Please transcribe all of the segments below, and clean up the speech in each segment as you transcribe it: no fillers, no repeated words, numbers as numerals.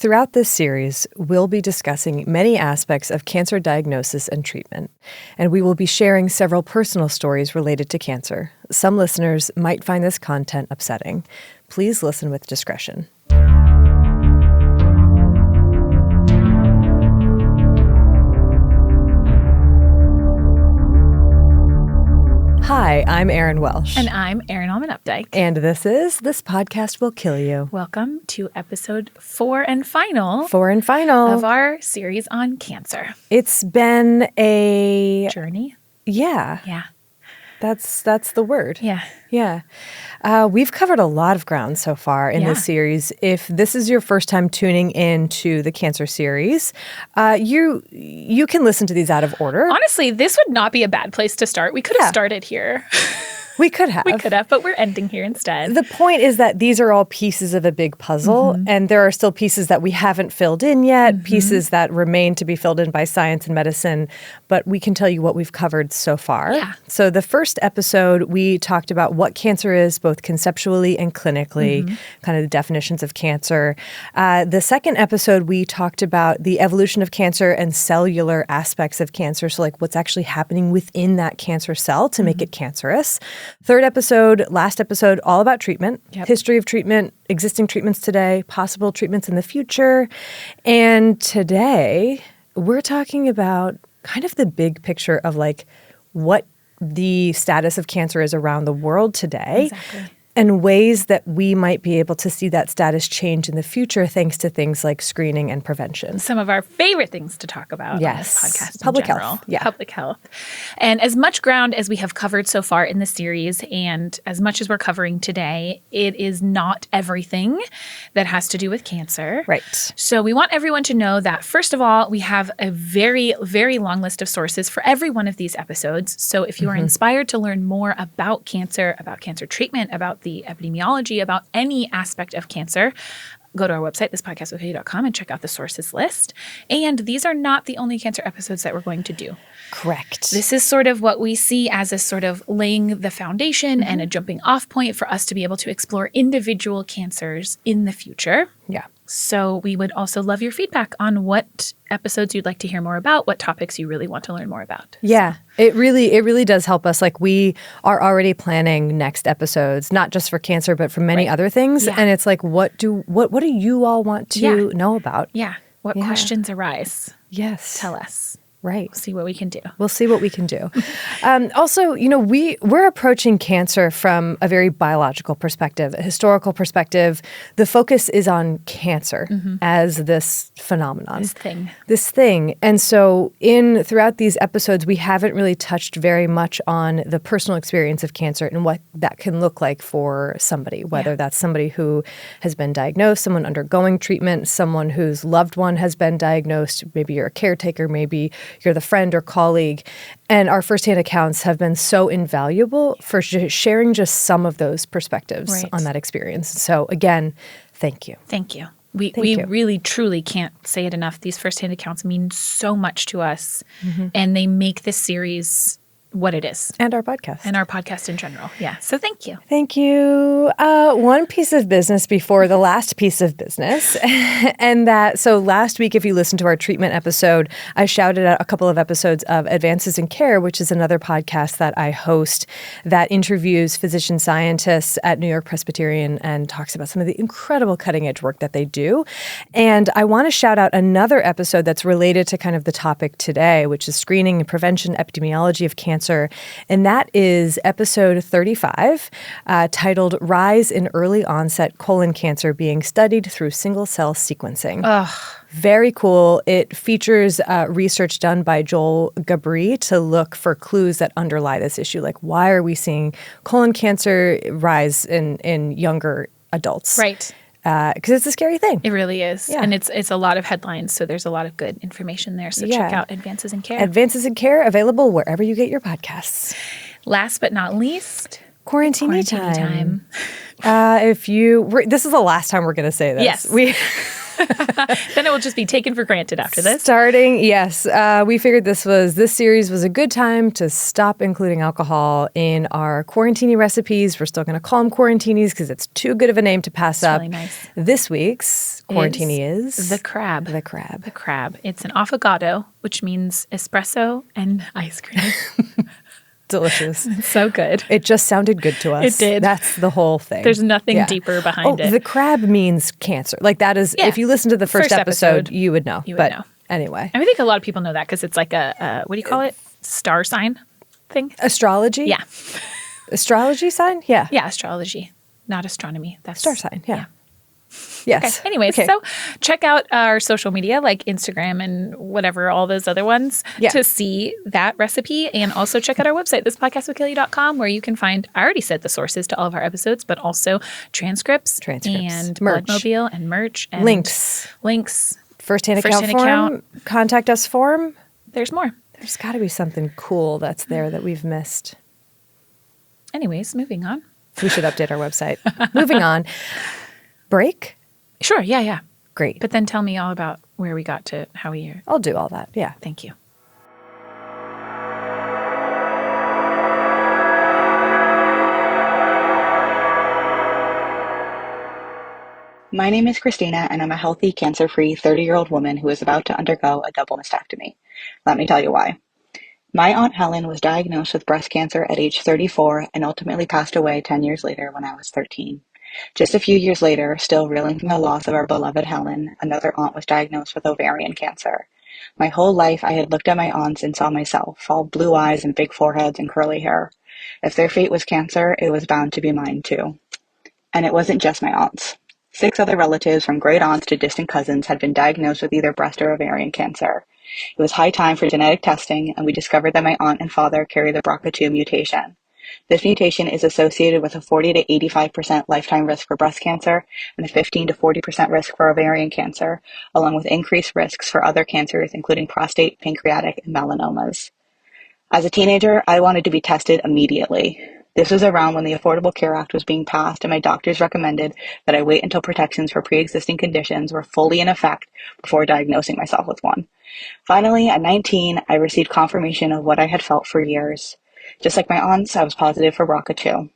Throughout this series, we'll be discussing many aspects of cancer diagnosis and treatment, and we will be sharing several personal stories related to cancer. Some listeners might find this content upsetting. Please listen with discretion. Hi, I'm Erin Welsh. And I'm Erin Allman Updike. And this podcast will kill you. Welcome to episode 4 and final. 4 and final. Of our series on cancer. It's been a... journey? Yeah. Yeah. That's the word. Yeah. Yeah. We've covered a lot of ground so far in this series. If this is your first time tuning in to the cancer series, you can listen to these out of order. Honestly, this would not be a bad place to start. We could have started here. We could have. But we're ending here instead. The point is that these are all pieces of a big puzzle, and there are still pieces that we haven't filled in yet, pieces that remain to be filled in by science and medicine, but we can tell you what we've covered so far. Yeah. So the first episode, we talked about what cancer is, both conceptually and clinically, kind of the definitions of cancer. The second episode, we talked about the evolution of cancer and cellular aspects of cancer, so like what's actually happening within that cancer cell to make it cancerous. Third episode, last episode, all about treatment, history of treatment, existing treatments today, possible treatments in the future. And today, we're talking about kind of the big picture of like what the status of cancer is around the world today. Exactly. And ways that we might be able to see that status change in the future thanks to things like screening and prevention. Some of our favorite things to talk about on this podcast Public in general. health. Yeah. Public health. And as much ground as we have covered so far in the series and as much as we're covering today, it is not everything that has to do with cancer. Right. So we want everyone to know that, first of all, we have a very, very long list of sources for every one of these episodes. So if you are inspired to learn more about cancer treatment, about the epidemiology, about any aspect of cancer, go to our website, thispodcastwillkill.com, and check out the sources list. And these are not the only cancer episodes that we're going to do. Correct. This is sort of what we see as a sort of laying the foundation and a jumping off point for us to be able to explore individual cancers in the future. Yeah. So we would also love your feedback on what episodes you'd like to hear more about, what topics you really want to learn more about. Yeah, it really does help us. Like we are already planning next episodes, not just for cancer, but for many other things. Yeah. And it's like, what do you all want to know about? Yeah. What questions arise? Yes. Tell us. Right. We'll see what we can do. We'll see what we can do. Also, we're approaching cancer from a very biological perspective, a historical perspective. The focus is on cancer as this phenomenon. This thing. And so throughout these episodes, we haven't really touched very much on the personal experience of cancer and what that can look like for somebody, whether that's somebody who has been diagnosed, someone undergoing treatment, someone whose loved one has been diagnosed, maybe you're a caretaker, maybe you're the friend or colleague. And our firsthand accounts have been so invaluable for sharing just some of those perspectives on that experience. So again, thank you. Thank you. We really, truly can't say it enough. These firsthand accounts mean so much to us, and they make this series what it is. And our podcast. And our podcast in general. Yeah. So thank you. Thank you. One piece of business before the last piece of business. So last week, if you listened to our treatment episode, I shouted out a couple of episodes of Advances in Care, which is another podcast that I host that interviews physician scientists at New York Presbyterian and talks about some of the incredible cutting edge work that they do. And I want to shout out another episode that's related to kind of the topic today, which is screening and prevention epidemiology of cancer. And that is episode 35, titled Rise in Early Onset Colon Cancer Being Studied Through Single-Cell Sequencing. Very cool. It features research done by Joel Gabri to look for clues that underlie this issue. Like, why are we seeing colon cancer rise in younger adults? Right. Because it's a scary thing. It really is. Yeah. And it's a lot of headlines, so there's a lot of good information there. So check out Advances in Care. Advances in Care, available wherever you get your podcasts. Last but not least, Quarantine time. This is the last time we're going to say this. Yes. Then it will just be taken for granted after this. Starting, yes. We figured this series was a good time to stop including alcohol in our quarantini recipes. We're still going to call them quarantinis because it's too good of a name to pass up. Really nice. This week's quarantini is the crab. The crab. The crab. It's an affogato, which means espresso and ice cream. Delicious. It's so good. It just sounded good to us. It did. That's the whole thing. There's nothing deeper behind it. The crab means cancer. Like that is, if you listen to the first episode, you would know. You would know. Anyway. I think a lot of people know that because it's like a what do you call it? Star sign thing? Astrology? Yeah. Astrology sign? Yeah. Yeah, astrology, not astronomy. That's star sign. Yeah. Yes. Okay. Anyways, so check out our social media like Instagram and whatever, all those other ones to see that recipe. And also check out our website, thispodcastwillkillyou.com, where you can find, I already said the sources to all of our episodes, but also transcripts and merch. Bloodmobile and merch. And links. First-hand account form. Contact us form. There's more. There's got to be something cool that's there that we've missed. Anyways, moving on. We should update our website. Moving on. Break? Sure. Yeah. Great. But then tell me all about where we got to, how we are. I'll do all that. Yeah. Thank you. My name is Christina, and I'm a healthy, cancer-free 30-year-old woman who is about to undergo a double mastectomy. Let me tell you why. My Aunt Helen was diagnosed with breast cancer at age 34 and ultimately passed away 10 years later when I was 13. Just a few years later, still reeling from the loss of our beloved Helen, another aunt was diagnosed with ovarian cancer. My whole life, I had looked at my aunts and saw myself, all blue eyes and big foreheads and curly hair. If their fate was cancer, it was bound to be mine too. And it wasn't just my aunts. 6 other relatives, from great aunts to distant cousins, had been diagnosed with either breast or ovarian cancer. It was high time for genetic testing, and we discovered that my aunt and father carry the BRCA2 mutation. This mutation is associated with a 40 to 85% lifetime risk for breast cancer and a 15 to 40% risk for ovarian cancer, along with increased risks for other cancers, including prostate, pancreatic, and melanomas. As a teenager, I wanted to be tested immediately. This was around when the Affordable Care Act was being passed, and my doctors recommended that I wait until protections for pre-existing conditions were fully in effect before diagnosing myself with one. Finally, at 19, I received confirmation of what I had felt for years. Just like my aunts, I was positive for BRCA2.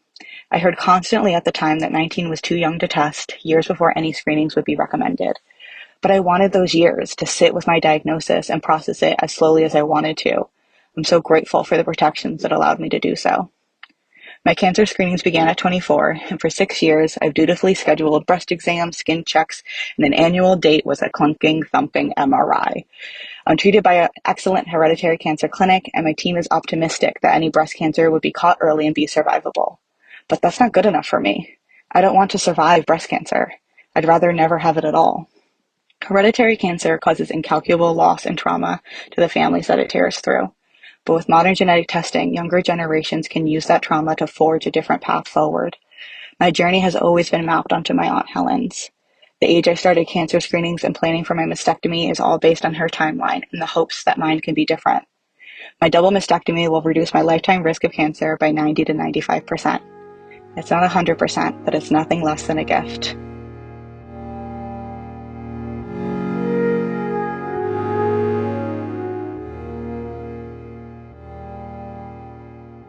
I heard constantly at the time that 19 was too young to test, years before any screenings would be recommended. But I wanted those years to sit with my diagnosis and process it as slowly as I wanted to. I'm so grateful for the protections that allowed me to do so. My cancer screenings began at 24, and for 6 years, I've dutifully scheduled breast exams, skin checks, and an annual date was a clunking, thumping MRI. I'm treated by an excellent hereditary cancer clinic, and my team is optimistic that any breast cancer would be caught early and be survivable. But that's not good enough for me. I don't want to survive breast cancer. I'd rather never have it at all. Hereditary cancer causes incalculable loss and trauma to the families that it tears through. But with modern genetic testing, younger generations can use that trauma to forge a different path forward. My journey has always been mapped onto my Aunt Helen's. The age I started cancer screenings and planning for my mastectomy is all based on her timeline in the hopes that mine can be different. My double mastectomy will reduce my lifetime risk of cancer by 90 to 95%. It's not 100%, but it's nothing less than a gift.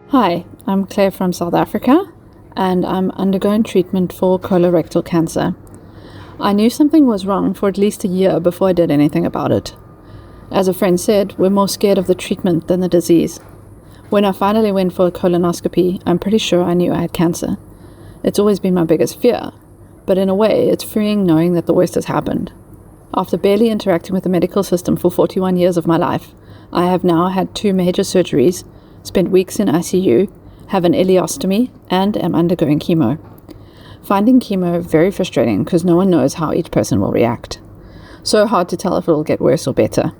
Hi, I'm Claire from South Africa, and I'm undergoing treatment for colorectal cancer. I knew something was wrong for at least a year before I did anything about it. As a friend said, we're more scared of the treatment than the disease. When I finally went for a colonoscopy, I'm pretty sure I knew I had cancer. It's always been my biggest fear, but in a way, it's freeing knowing that the worst has happened. After barely interacting with the medical system for 41 years of my life, I have now had 2 major surgeries, spent weeks in ICU, have an ileostomy, and am undergoing chemo. Finding chemo very frustrating because no one knows how each person will react. So hard to tell if it will get worse or better.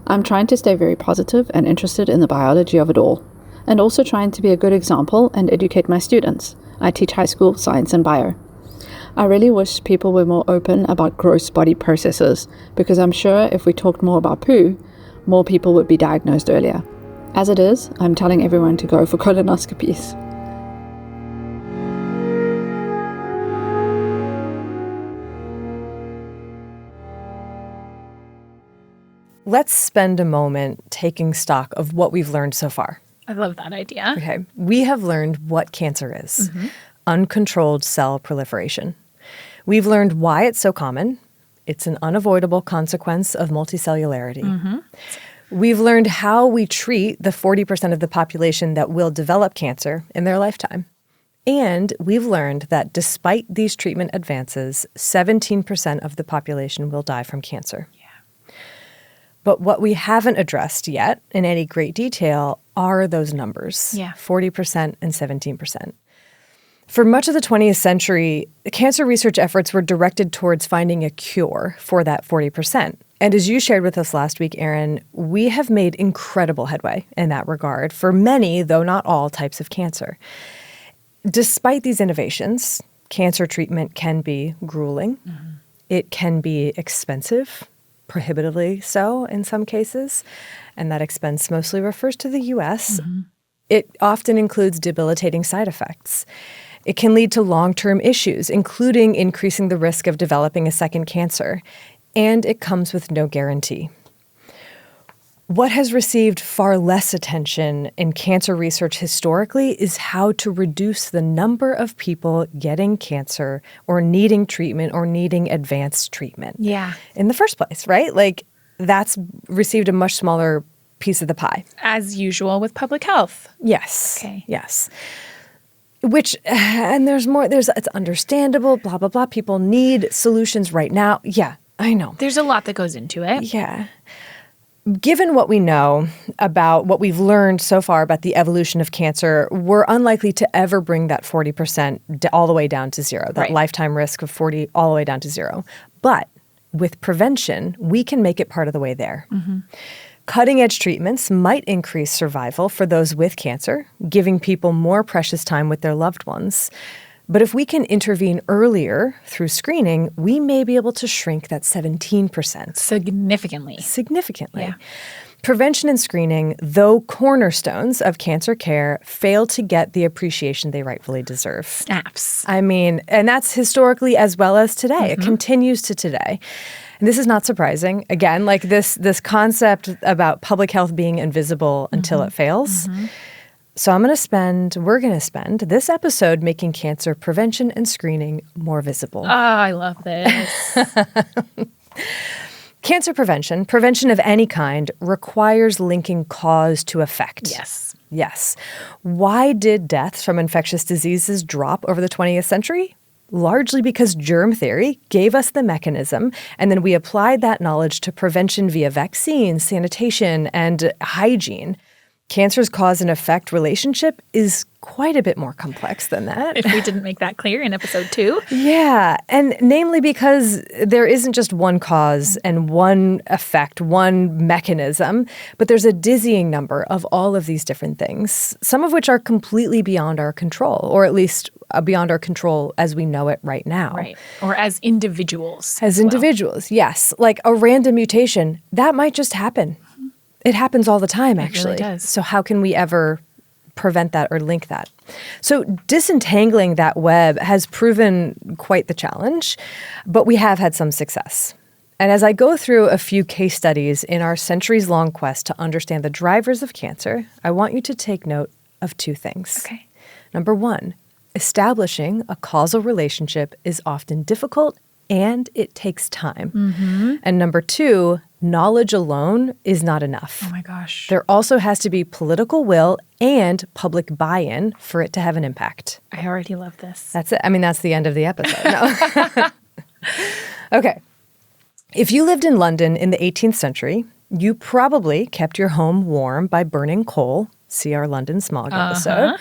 I'm trying to stay very positive and interested in the biology of it all, and also trying to be a good example and educate my students. I teach high school science and bio. I really wish people were more open about gross body processes, because I'm sure if we talked more about poo, more people would be diagnosed earlier. As it is, I'm telling everyone to go for colonoscopies. Let's spend a moment taking stock of what we've learned so far. I love that idea. Okay. We have learned what cancer is. Uncontrolled cell proliferation. We've learned why it's so common. It's an unavoidable consequence of multicellularity. We've learned how we treat the 40% of the population that will develop cancer in their lifetime. And we've learned that despite these treatment advances, 17% of the population will die from cancer. But what we haven't addressed yet in any great detail are those numbers, 40% and 17%. For much of the 20th century, cancer research efforts were directed towards finding a cure for that 40%. And as you shared with us last week, Erin, we have made incredible headway in that regard for many, though not all, types of cancer. Despite these innovations, cancer treatment can be grueling. It can be expensive, prohibitively so in some cases, and that expense mostly refers to the U.S. It often includes debilitating side effects. It can lead to long-term issues, including increasing the risk of developing a second cancer, and it comes with no guarantee. What has received far less attention in cancer research historically is how to reduce the number of people getting cancer or needing treatment or needing advanced treatment. In the first place, right? Like, that's received a much smaller piece of the pie. As usual with public health. Yes. Okay. Yes. Which, and there's more, it's understandable, blah, blah, blah. People need solutions right now. Yeah, I know. There's a lot that goes into it. Yeah. Given what we know about what we've learned so far about the evolution of cancer, we're unlikely to ever bring that 40% all the way down to zero, that lifetime risk of 40 all the way down to zero. But with prevention, we can make it part of the way there. Cutting-edge treatments might increase survival for those with cancer, giving people more precious time with their loved ones. But if we can intervene earlier through screening, we may be able to shrink that 17%. Significantly. Yeah. Prevention and screening, though cornerstones of cancer care, fail to get the appreciation they rightfully deserve. Snaps. I mean, and that's historically as well as today. It continues to today. And this is not surprising. Again, like this concept about public health being invisible until it fails. So we're going to spend this episode making cancer prevention and screening more visible. Oh, I love this. Cancer prevention of any kind, requires linking cause to effect. Yes. Why did deaths from infectious diseases drop over the 20th century? Largely because germ theory gave us the mechanism, and then we applied that knowledge to prevention via vaccines, sanitation, and hygiene. Cancer's cause and effect relationship is quite a bit more complex than that. If we didn't make that clear in episode 2. Yeah, and namely because there isn't just one cause and one effect, one mechanism, but there's a dizzying number of all of these different things, some of which are completely beyond our control, or at least beyond our control as we know it right now. Right, or as individuals. Yes. Like a random mutation, that might just happen. It happens all the time, actually. It really does. So how can we ever prevent that or link that? So disentangling that web has proven quite the challenge, but we have had some success. And as I go through a few case studies in our centuries-long quest to understand the drivers of cancer, I want you to take note of 2 things. Okay. Number 1, establishing a causal relationship is often difficult and it takes time. And number 2, knowledge alone is not enough. Oh my gosh. There also has to be political will and public buy-in for it to have an impact. I already love this. That's it. I mean, that's the end of the episode. No. Okay. If you lived in London in the 18th century, you probably kept your home warm by burning coal. See our London smog episode.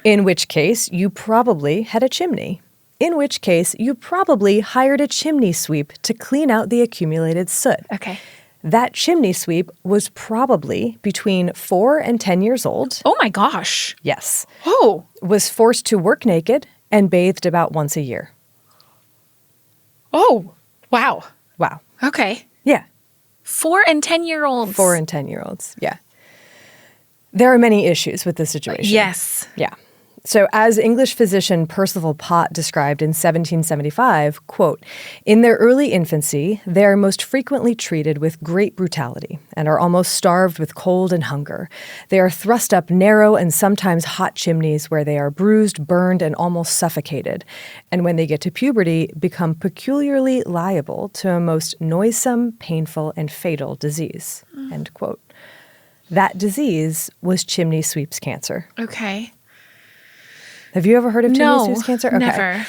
In which case, you probably had a chimney. In which case, you probably hired a chimney sweep to clean out the accumulated soot. Okay. That chimney sweep was probably between 4 and 10 years old. Oh my gosh. Yes. Oh. Was forced to work naked and bathed about once a year. Oh, wow. Wow. Okay. Yeah. 4 and 10-year-olds. 4 and 10-year-olds. Yeah. There are many issues with this situation. Yes. Yeah. So as English physician Percival Pott described in 1775, quote, "In their early infancy, they are most frequently treated with great brutality and are almost starved with cold and hunger. They are thrust up narrow and sometimes hot chimneys where they are bruised, burned, and almost suffocated. And when they get to puberty, become peculiarly liable to a most noisome, painful, and fatal disease," end quote. That disease was chimney sweeps cancer. Okay. Have you ever heard of chimney No, sweeps cancer? Okay. never.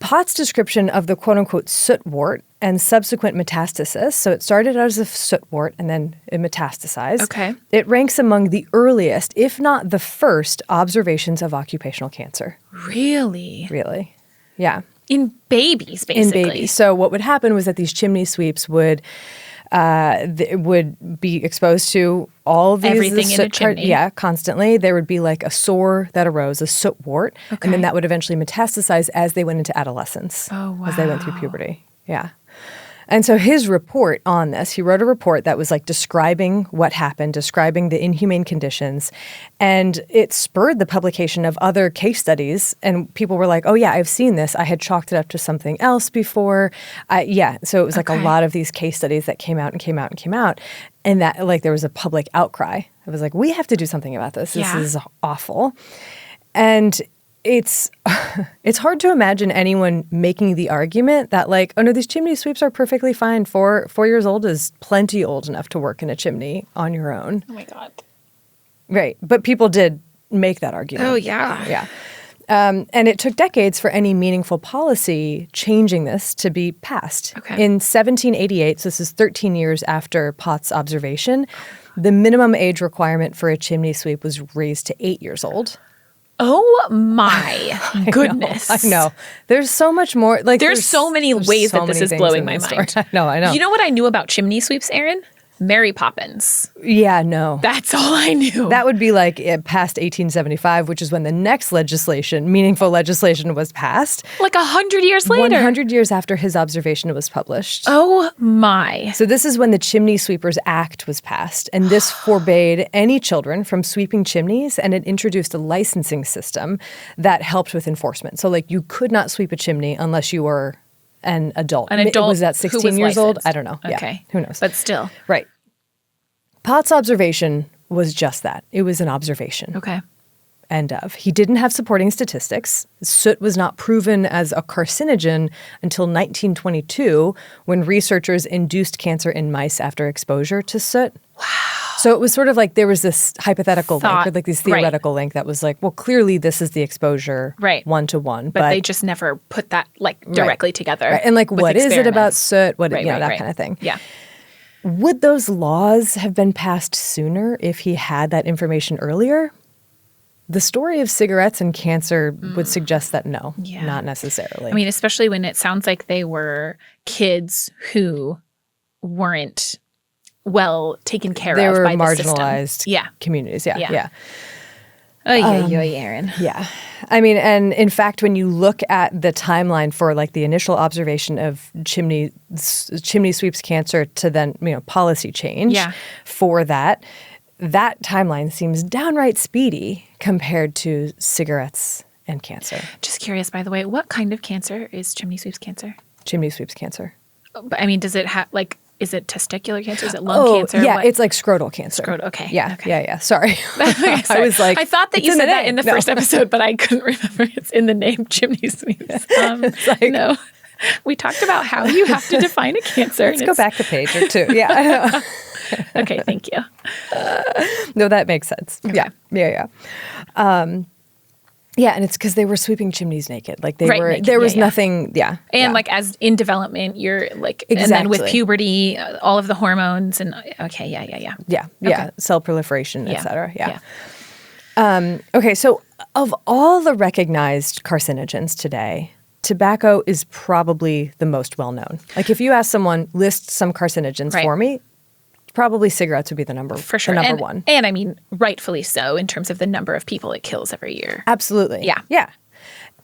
Pott's description of the quote-unquote soot wart and subsequent metastasis, so it started out as a soot wart and then it metastasized. Okay. It ranks among the earliest, if not the first, observations of occupational cancer. Really? Really? Yeah. In babies, basically. In babies. So what would happen was that these chimney sweeps would be exposed to all of these Everything in a chimney. Yeah, constantly. There would be like a sore that arose, a soot wart, and then that would eventually metastasize as they went into adolescence, as they went through puberty. Yeah. And so his report on this, he wrote a report that was like describing what happened, describing the inhumane conditions, and it spurred the publication of other case studies. And people were like, "Oh yeah, I've seen this. I had chalked it up to something else before." So it was like a lot of these case studies that came out, and that like there was a public outcry. It was like, we have to do something about this. This is awful, and it's hard to imagine anyone making the argument that like, oh no, these chimney sweeps are perfectly fine. 4 years old is plenty old enough to work in a chimney on your own. Oh my God. Right. But people did make that argument. Oh yeah. Yeah. And it took decades for any meaningful policy changing this to be passed. Okay. In 1788, so this is 13 years after Pott's observation, the minimum age requirement for a chimney sweep was raised to 8 years old. Oh my goodness. I know. There's so much more. Like There's so many ways that this is blowing my mind. I know. You know what I knew about chimney sweeps, Erin? Mary Poppins. Yeah, no. That's all I knew. That would be like past 1875, which is when the next meaningful legislation was passed. Like 100 years later. 100 years after his observation was published. Oh my. So this is when the Chimney Sweepers Act was passed, and this forbade any children from sweeping chimneys, and it introduced a licensing system that helped with enforcement. So like you could not sweep a chimney unless you were an adult. An adult was that 16 years old? I don't know. Okay. Yeah, who knows? But still. Right. Pott's observation was just that. It was an observation. Okay. End of. He didn't have supporting statistics. Soot was not proven as a carcinogen until 1922 when researchers induced cancer in mice after exposure to soot. Wow. So it was sort of like there was this hypothetical link, or like this theoretical link that was like, well, clearly this is the exposure one-to-one. But they just never put that like directly together. Right. And like, what is it about soot? What, that kind of thing. Yeah. Would those laws have been passed sooner if he had that information earlier? The story of cigarettes and cancer would suggest that no, not necessarily. I mean, especially when it sounds like they were kids who weren't well taken care of by the system. They were marginalized communities. Yeah. Oh, Erin. Yeah. I mean, and in fact, when you look at the timeline for like the initial observation of chimney sweeps cancer to then, policy change for that timeline seems downright speedy compared to cigarettes and cancer. Just curious, by the way, what kind of cancer is chimney sweeps cancer? Chimney sweeps cancer. But I mean, does it have is it testicular cancer? Is it lung cancer? Yeah, it's like scrotal cancer. Okay. Yeah. Okay. Yeah. Sorry. I was like, I thought that you said that in the first episode, but I couldn't remember. It's in the name, chimney sweeps. No. We talked about how you have to define a cancer. Let's go back a page or two. Yeah. I know. Okay, thank you. No, that makes sense. Okay. Yeah. Yeah, and it's because they were sweeping chimneys naked. Like they were, naked. there was nothing. Yeah, and like as in development, you're like, and then with puberty, all of the hormones, and yeah, cell proliferation, etc. Yeah. Okay, so of all the recognized carcinogens today, tobacco is probably the most well known. Like if you ask someone, list some carcinogens for me, probably cigarettes would be the number for sure. The number one. And I mean, rightfully so in terms of the number of people it kills every year. Absolutely. Yeah. Yeah.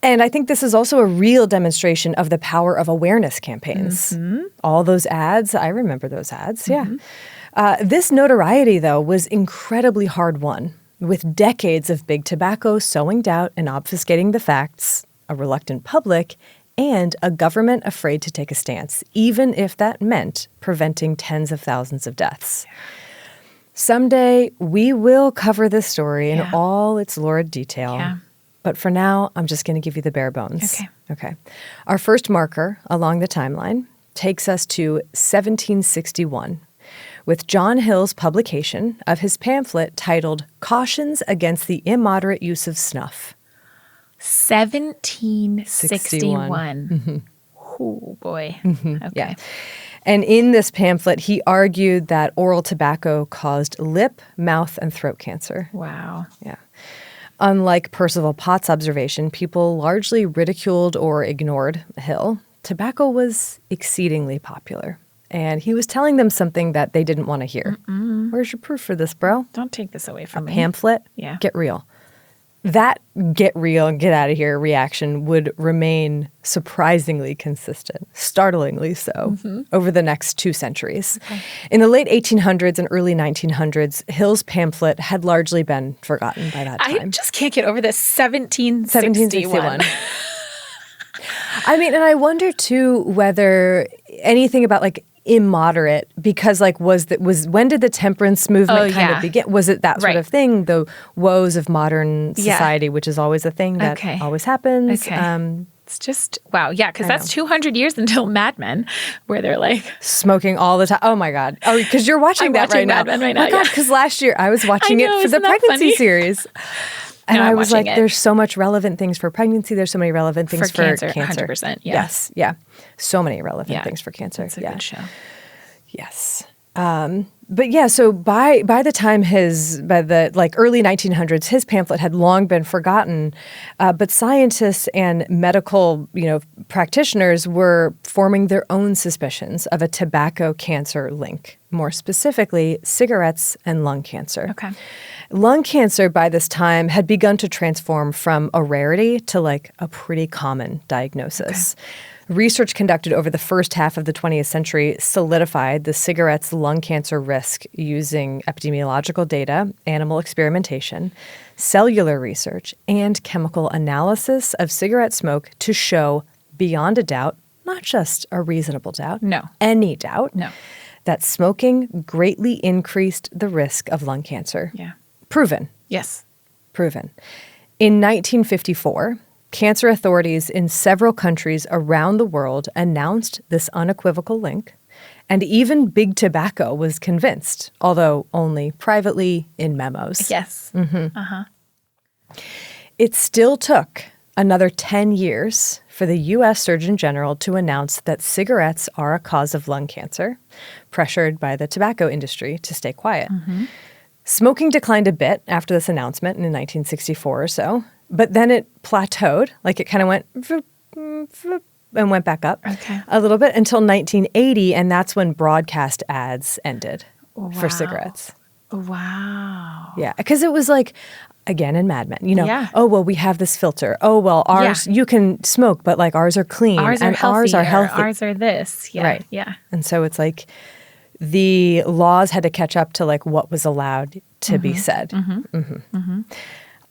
And I think this is also a real demonstration of the power of awareness campaigns. Mm-hmm. All those ads, I remember those ads. Mm-hmm. Yeah. This notoriety, though, was incredibly hard won. with decades of big tobacco sowing doubt and obfuscating the facts, a reluctant public, and a government afraid to take a stance, even if that meant preventing tens of thousands of deaths. Someday, we will cover this story in all its lurid detail. Yeah. But for now, I'm just going to give you the bare bones. Okay. Our first marker along the timeline takes us to 1761 with John Hill's publication of his pamphlet titled Cautions Against the Immoderate Use of Snuff. 1761. Oh, boy. Okay. Yeah. And in this pamphlet, he argued that oral tobacco caused lip, mouth, and throat cancer. Wow. Yeah. Unlike Percival Pott's observation, people largely ridiculed or ignored Hill. Tobacco was exceedingly popular. And he was telling them something that they didn't want to hear. Where's your proof for this, bro? Don't take this away from me. Pamphlet? Yeah. Get real. That get real and get out of here reaction would remain surprisingly consistent, startlingly so, over the next 2 centuries. Okay. In the late 1800s and early 1900s, Hill's pamphlet had largely been forgotten by that time. I just can't get over this 1761. I mean, and I wonder too whether anything about like immoderate, because like when did the temperance movement kind of begin? Was it that sort of thing? The woes of modern society, which is always a thing that always happens. Okay. It's just, wow. Yeah, because that's 200 years until Mad Men, where they're like smoking all the time. Oh my God. Oh, because you're watching that right now. Mad Men right now. Oh my God, because last year I was watching it for the pregnancy series. And I was like, there's so much relevant things for pregnancy. There's so many relevant things for cancer. 100%. Yeah. Yes. Yeah. So many relevant things for cancer. It's a good show. Yes. But yeah, so by the time by the early 1900s, his pamphlet had long been forgotten. But scientists and medical, practitioners were forming their own suspicions of a tobacco cancer link, more specifically cigarettes and lung cancer. Okay. Lung cancer by this time had begun to transform from a rarity to like a pretty common diagnosis. Okay. Research conducted over the first half of the 20th century solidified the cigarette's lung cancer risk using epidemiological data, animal experimentation, cellular research, and chemical analysis of cigarette smoke to show beyond a doubt, not just a reasonable doubt, any doubt, that smoking greatly increased the risk of lung cancer. Yeah. Proven. Yes. Proven. In 1954, cancer authorities in several countries around the world announced this unequivocal link, and even Big Tobacco was convinced, although only privately in memos. Yes. It still took another 10 years for the U.S. Surgeon General to announce that cigarettes are a cause of lung cancer, pressured by the tobacco industry to stay quiet. Smoking declined a bit after this announcement in 1964 or so, but then it plateaued, like it kind of went and went back up a little bit until 1980, and that's when broadcast ads ended for cigarettes. Wow. Yeah, because it was like, again, in Mad Men, oh, well, we have this filter. Oh, well, ours, you can smoke, but like ours are clean. Ours are healthy. Ours are healthy. Ours are this. Yeah. Right. Yeah. And so it's like the laws had to catch up to like what was allowed to be said.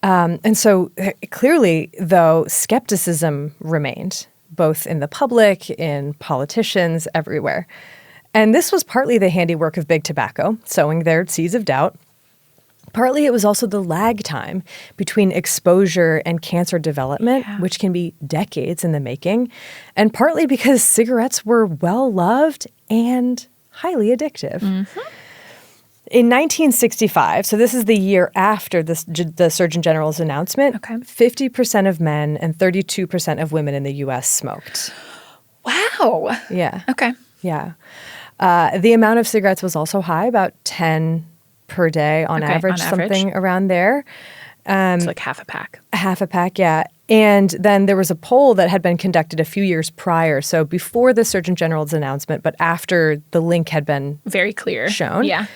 And so clearly, though, skepticism remained, both in the public, in politicians, everywhere. And this was partly the handiwork of Big Tobacco, sowing their seeds of doubt. Partly it was also the lag time between exposure and cancer development, which can be decades in the making. And partly because cigarettes were well-loved and highly addictive. In 1965, so this is the year after the Surgeon General's announcement, 50% of men and 32% of women in the U.S. smoked. Wow. Yeah. Okay. Yeah. The amount of cigarettes was also high, about 10 per day on average, something around there. It's like half a pack. Half a pack, yeah. And then there was a poll that had been conducted a few years prior, so before the Surgeon General's announcement, but after the link had been very clear shown. Yeah.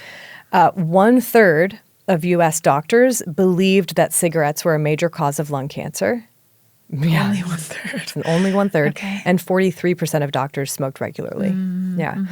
1/3 of U.S. doctors believed that cigarettes were a major cause of lung cancer. Yeah. Only 1/3. Only 1/3. Okay. And 43% of doctors smoked regularly. Yeah.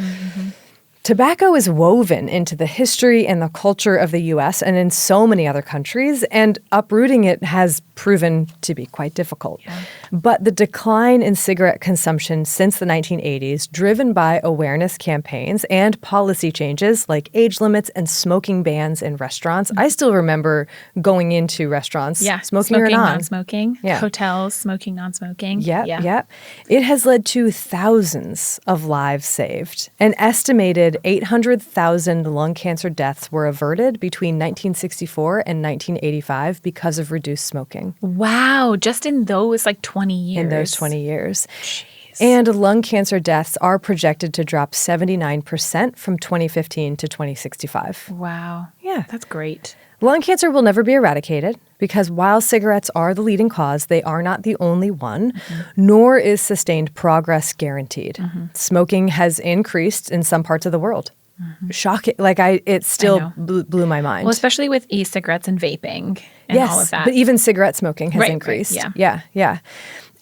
Tobacco is woven into the history and the culture of the U.S. and in so many other countries, and uprooting it has proven to be quite difficult. Yeah. But the decline in cigarette consumption since the 1980s, driven by awareness campaigns and policy changes like age limits and smoking bans in restaurants. I still remember going into restaurants, smoking or not. Non-smoking, hotels, smoking, non-smoking. Yeah. It has led to thousands of lives saved. An estimated 800,000 lung cancer deaths were averted between 1964 and 1985 because of reduced smoking. Wow. Just in those 20 years. In those 20 years. Jeez. And lung cancer deaths are projected to drop 79% from 2015 to 2065. Wow. Yeah. That's great. Lung cancer will never be eradicated because while cigarettes are the leading cause, they are not the only one, nor is sustained progress guaranteed. Smoking has increased in some parts of the world. Shocking. It still blew my mind. Well, especially with e-cigarettes and vaping and all of that. But even cigarette smoking has increased. Right, Yeah.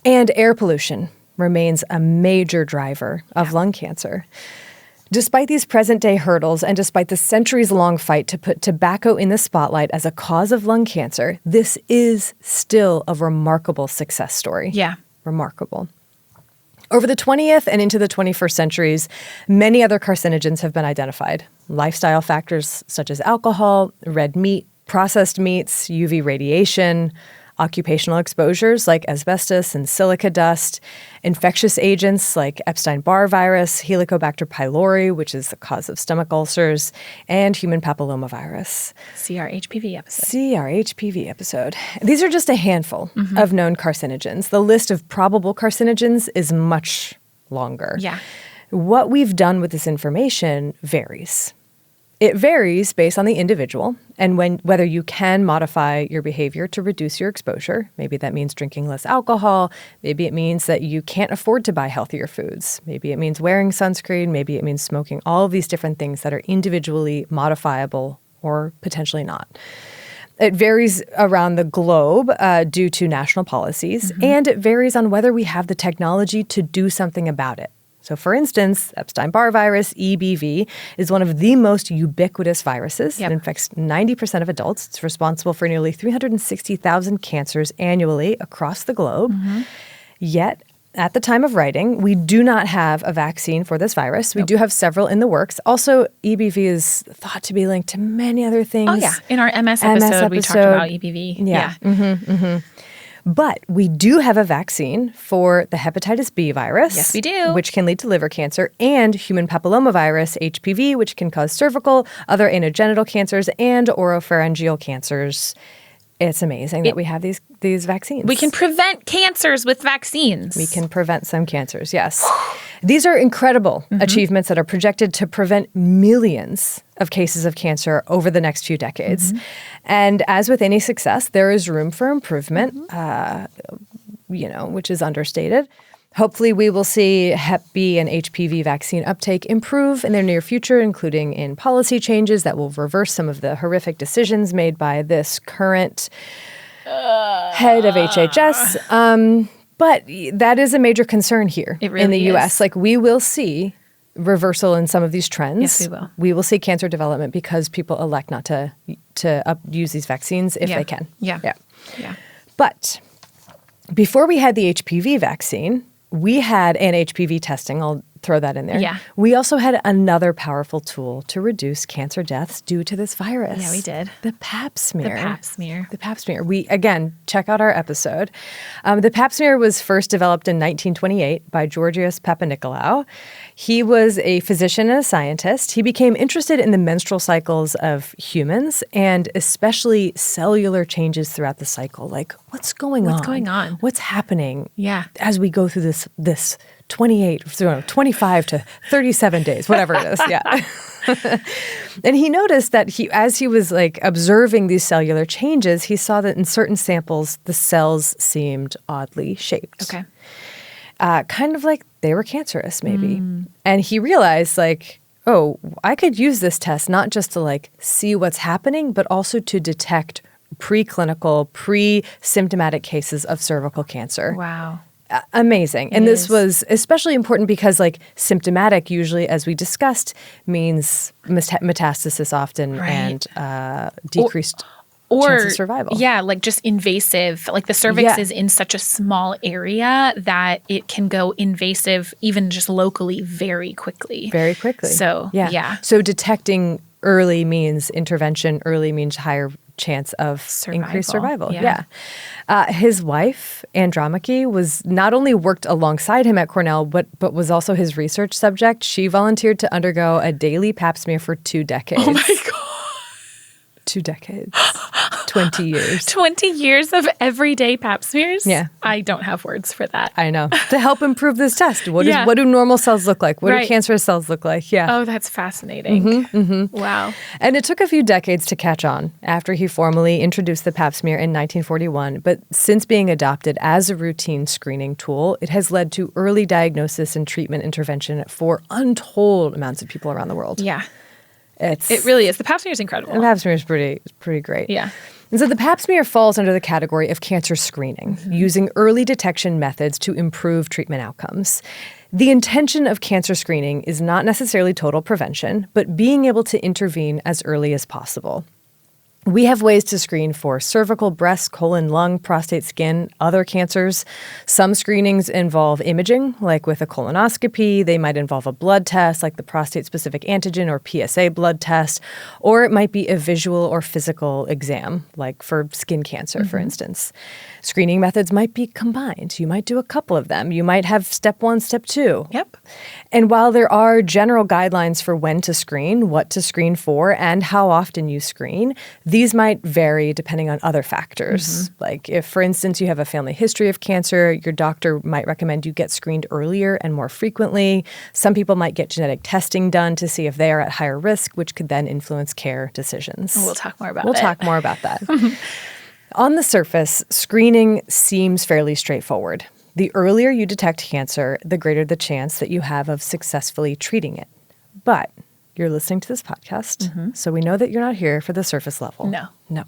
And air pollution remains a major driver of lung cancer. Despite these present-day hurdles and despite the centuries-long fight to put tobacco in the spotlight as a cause of lung cancer, this is still a remarkable success story. Yeah. Remarkable. Over the 20th and into the 21st centuries, many other carcinogens have been identified. Lifestyle factors such as alcohol, red meat, processed meats, UV radiation, occupational exposures like asbestos and silica dust, infectious agents like Epstein-Barr virus, Helicobacter pylori, which is the cause of stomach ulcers, and human papillomavirus. See our HPV episode. These are just a handful of known carcinogens. The list of probable carcinogens is much longer. Yeah. What we've done with this information varies. It varies based on the individual and whether you can modify your behavior to reduce your exposure. Maybe that means drinking less alcohol. Maybe it means that you can't afford to buy healthier foods. Maybe it means wearing sunscreen. Maybe it means smoking. All of these different things that are individually modifiable or potentially not. It varies around the globe due to national policies, and it varies on whether we have the technology to do something about it. So for instance, Epstein-Barr virus, EBV, is one of the most ubiquitous viruses. It infects 90% of adults. It's responsible for nearly 360,000 cancers annually across the globe. Yet, at the time of writing, we do not have a vaccine for this virus. We do have several in the works. Also, EBV is thought to be linked to many other things. Oh, yeah. In our MS episode, we talked about EBV. Yeah. But we do have a vaccine for the hepatitis B virus. Yes, we do. Which can lead to liver cancer, and human papillomavirus, HPV, which can cause cervical, other anogenital cancers, and oropharyngeal cancers. It's amazing that we have these vaccines. We can prevent cancers with vaccines. We can prevent some cancers, yes. These are incredible achievements that are projected to prevent millions of cases of cancer over the next few decades. And as with any success, there is room for improvement, which is understated. Hopefully, we will see Hep B and HPV vaccine uptake improve in the near future, including in policy changes that will reverse some of the horrific decisions made by this current head of HHS. But that is a major concern here in the U.S. is. We will see reversal in some of these trends. Yes, we will. We will see cancer development because people elect not to use these vaccines if they can. Yeah. But before we had the HPV vaccine, we had an HPV testing. I'll throw that in there. Yeah. We also had another powerful tool to reduce cancer deaths due to this virus. Yeah, we did. The Pap smear. The Pap smear. We, again, check out our episode. The Pap smear was first developed in 1928 by Georgios Papanikolaou. He was a physician and a scientist. He became interested in the menstrual cycles of humans and especially cellular changes throughout the cycle. What's going on? What's happening as we go through this 25 to 37 days, whatever it is. Yeah. And he noticed that as he was observing these cellular changes, he saw that in certain samples, the cells seemed oddly shaped. Okay. Kind of like they were cancerous, maybe. And he realized I could use this test not just to see what's happening, but also to detect preclinical, pre-symptomatic cases of cervical cancer. Wow. Amazing. And this was especially important because like symptomatic usually, as we discussed, means metastasis often and decreased chance of survival. Yeah, like just invasive. Like the cervix is in such a small area that it can go invasive even just locally very quickly. Very quickly. So, yeah. So detecting early means intervention. Early means higher chance of increased survival. Yeah. His wife, Andromache, was not only worked alongside him at Cornell, but was also his research subject. She volunteered to undergo a daily pap smear for 2 decades. Oh my God. 2 decades. 20 years. 20 years of everyday pap smears? Yeah. I don't have words for that. I know. To help improve this test. What do normal cells look like? What do cancerous cells look like? Yeah. Oh, that's fascinating. Wow. And it took a few decades to catch on after he formally introduced the pap smear in 1941. But since being adopted as a routine screening tool, it has led to early diagnosis and treatment intervention for untold amounts of people around the world. Yeah. It really is. The pap smear is incredible. The pap smear is pretty great. Yeah. And so the pap smear falls under the category of cancer screening, using early detection methods to improve treatment outcomes. The intention of cancer screening is not necessarily total prevention, but being able to intervene as early as possible. We have ways to screen for cervical, breast, colon, lung, prostate, skin, other cancers. Some screenings involve imaging, like with a colonoscopy. They might involve a blood test, like the prostate-specific antigen or PSA blood test. Or it might be a visual or physical exam, like for skin cancer, for instance. Screening methods might be combined. You might do a couple of them. You might have step 1, step 2. Yep. And while there are general guidelines for when to screen, what to screen for, and how often you screen, these might vary depending on other factors. Like if, for instance, you have a family history of cancer, your doctor might recommend you get screened earlier and more frequently. Some people might get genetic testing done to see if they are at higher risk, which could then influence care decisions. We'll talk more about We'll talk more about that. On the surface, screening seems fairly straightforward. The earlier you detect cancer, the greater the chance that you have of successfully treating it. But you're listening to this podcast, so we know that you're not here for the surface level. No.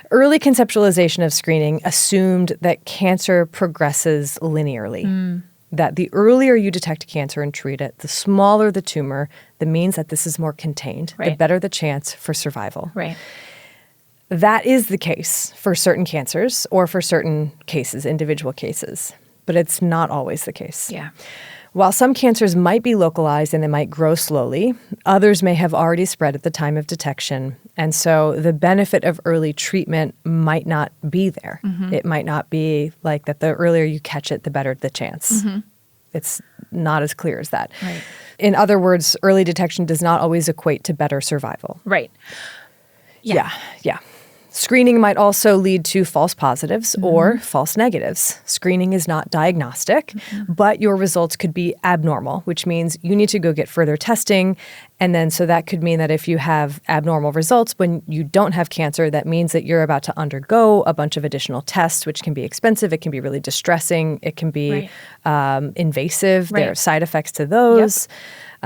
Early conceptualization of screening assumed that cancer progresses linearly. That the earlier you detect cancer and treat it, the smaller the tumor, that means that this is more contained, the better the chance for survival. Right. That is the case for certain cancers or for certain cases, individual cases, but it's not always the case. Yeah. While some cancers might be localized and they might grow slowly, others may have already spread at the time of detection. And so the benefit of early treatment might not be there. It might not be like that the earlier you catch it, the better the chance. It's not as clear as that. Right. In other words, early detection does not always equate to better survival. Right. Yeah. Screening might also lead to false positives or false negatives. Screening is not diagnostic, but your results could be abnormal, which means you need to go get further testing. And then so that could mean that if you have abnormal results when you don't have cancer, that means that you're about to undergo a bunch of additional tests, which can be expensive. It can be really distressing. It can be invasive. There are side effects to those.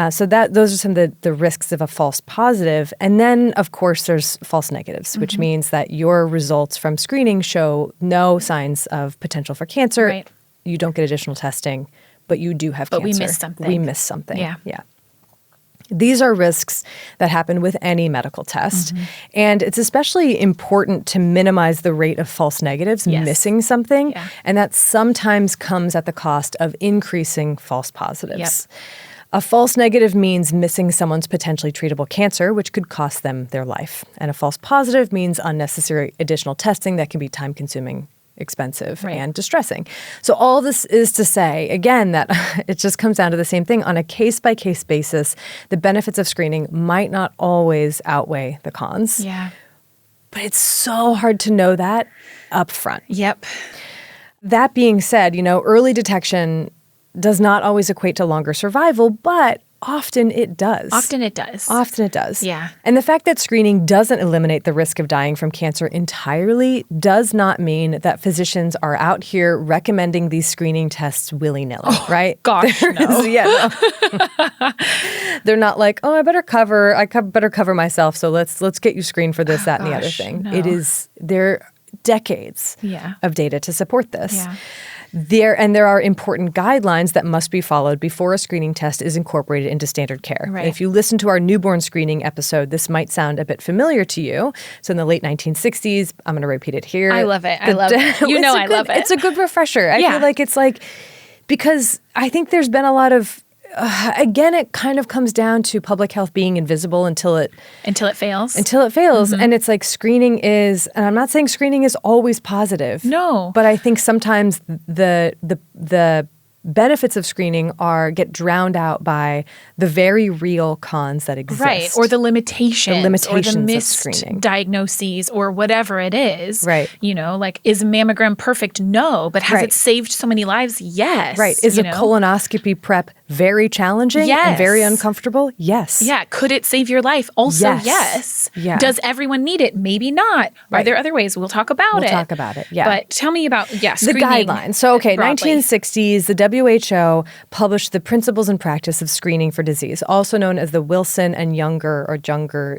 So those are some of the risks of a false positive. And then, of course, there's false negatives, which means that your results from screening show no signs of potential for cancer. Right. You don't get additional testing, but you do have cancer. But we missed something. We missed something. Yeah. These are risks that happen with any medical test. And it's especially important to minimize the rate of false negatives, missing something. And that sometimes comes at the cost of increasing false positives. A false negative means missing someone's potentially treatable cancer, which could cost them their life. And a false positive means unnecessary additional testing that can be time-consuming, expensive, and distressing. So all this is to say, again, that it just comes down to the same thing. On a case-by-case basis, the benefits of screening might not always outweigh the cons. But it's so hard to know that up front. That being said, early detection does not always equate to longer survival, but often it does. Often it does. Yeah. And the fact that screening doesn't eliminate the risk of dying from cancer entirely does not mean that physicians are out here recommending these screening tests willy-nilly, right? Gosh, no. They're not like, oh, I better cover myself, so let's get you screened for this, that, and the other thing. No. There are decades of data to support this. There are important guidelines that must be followed before a screening test is incorporated into standard care. Right. If you listen to our newborn screening episode, this might sound a bit familiar to you. So in the late 1960s, I'm going to repeat it here. I love it. I love it. You know I love it. It's a good refresher. I feel like it's like, because I think there's been a lot of, again, it kind of comes down to public health being invisible until it fails. And it's like screening is, and I'm not saying screening is always positive. No. But I think sometimes the benefits of screening get drowned out by the very real cons that exist. Right. Or the limitations or the missed screening. diagnoses or whatever it is. Right. You know, like, is a mammogram perfect? No. But has it saved so many lives? Yes. Right. Is a colonoscopy prep very challenging and very uncomfortable? Yes. Yeah. Could it save your life? Also, yes. Yeah. Does everyone need it? Maybe not. Are there other ways? We'll talk about it. Yeah. But tell me about, the screening guidelines. So, broadly. 1960s, the WHO published the Principles and Practice of Screening for Disease, also known as the Wilson and Younger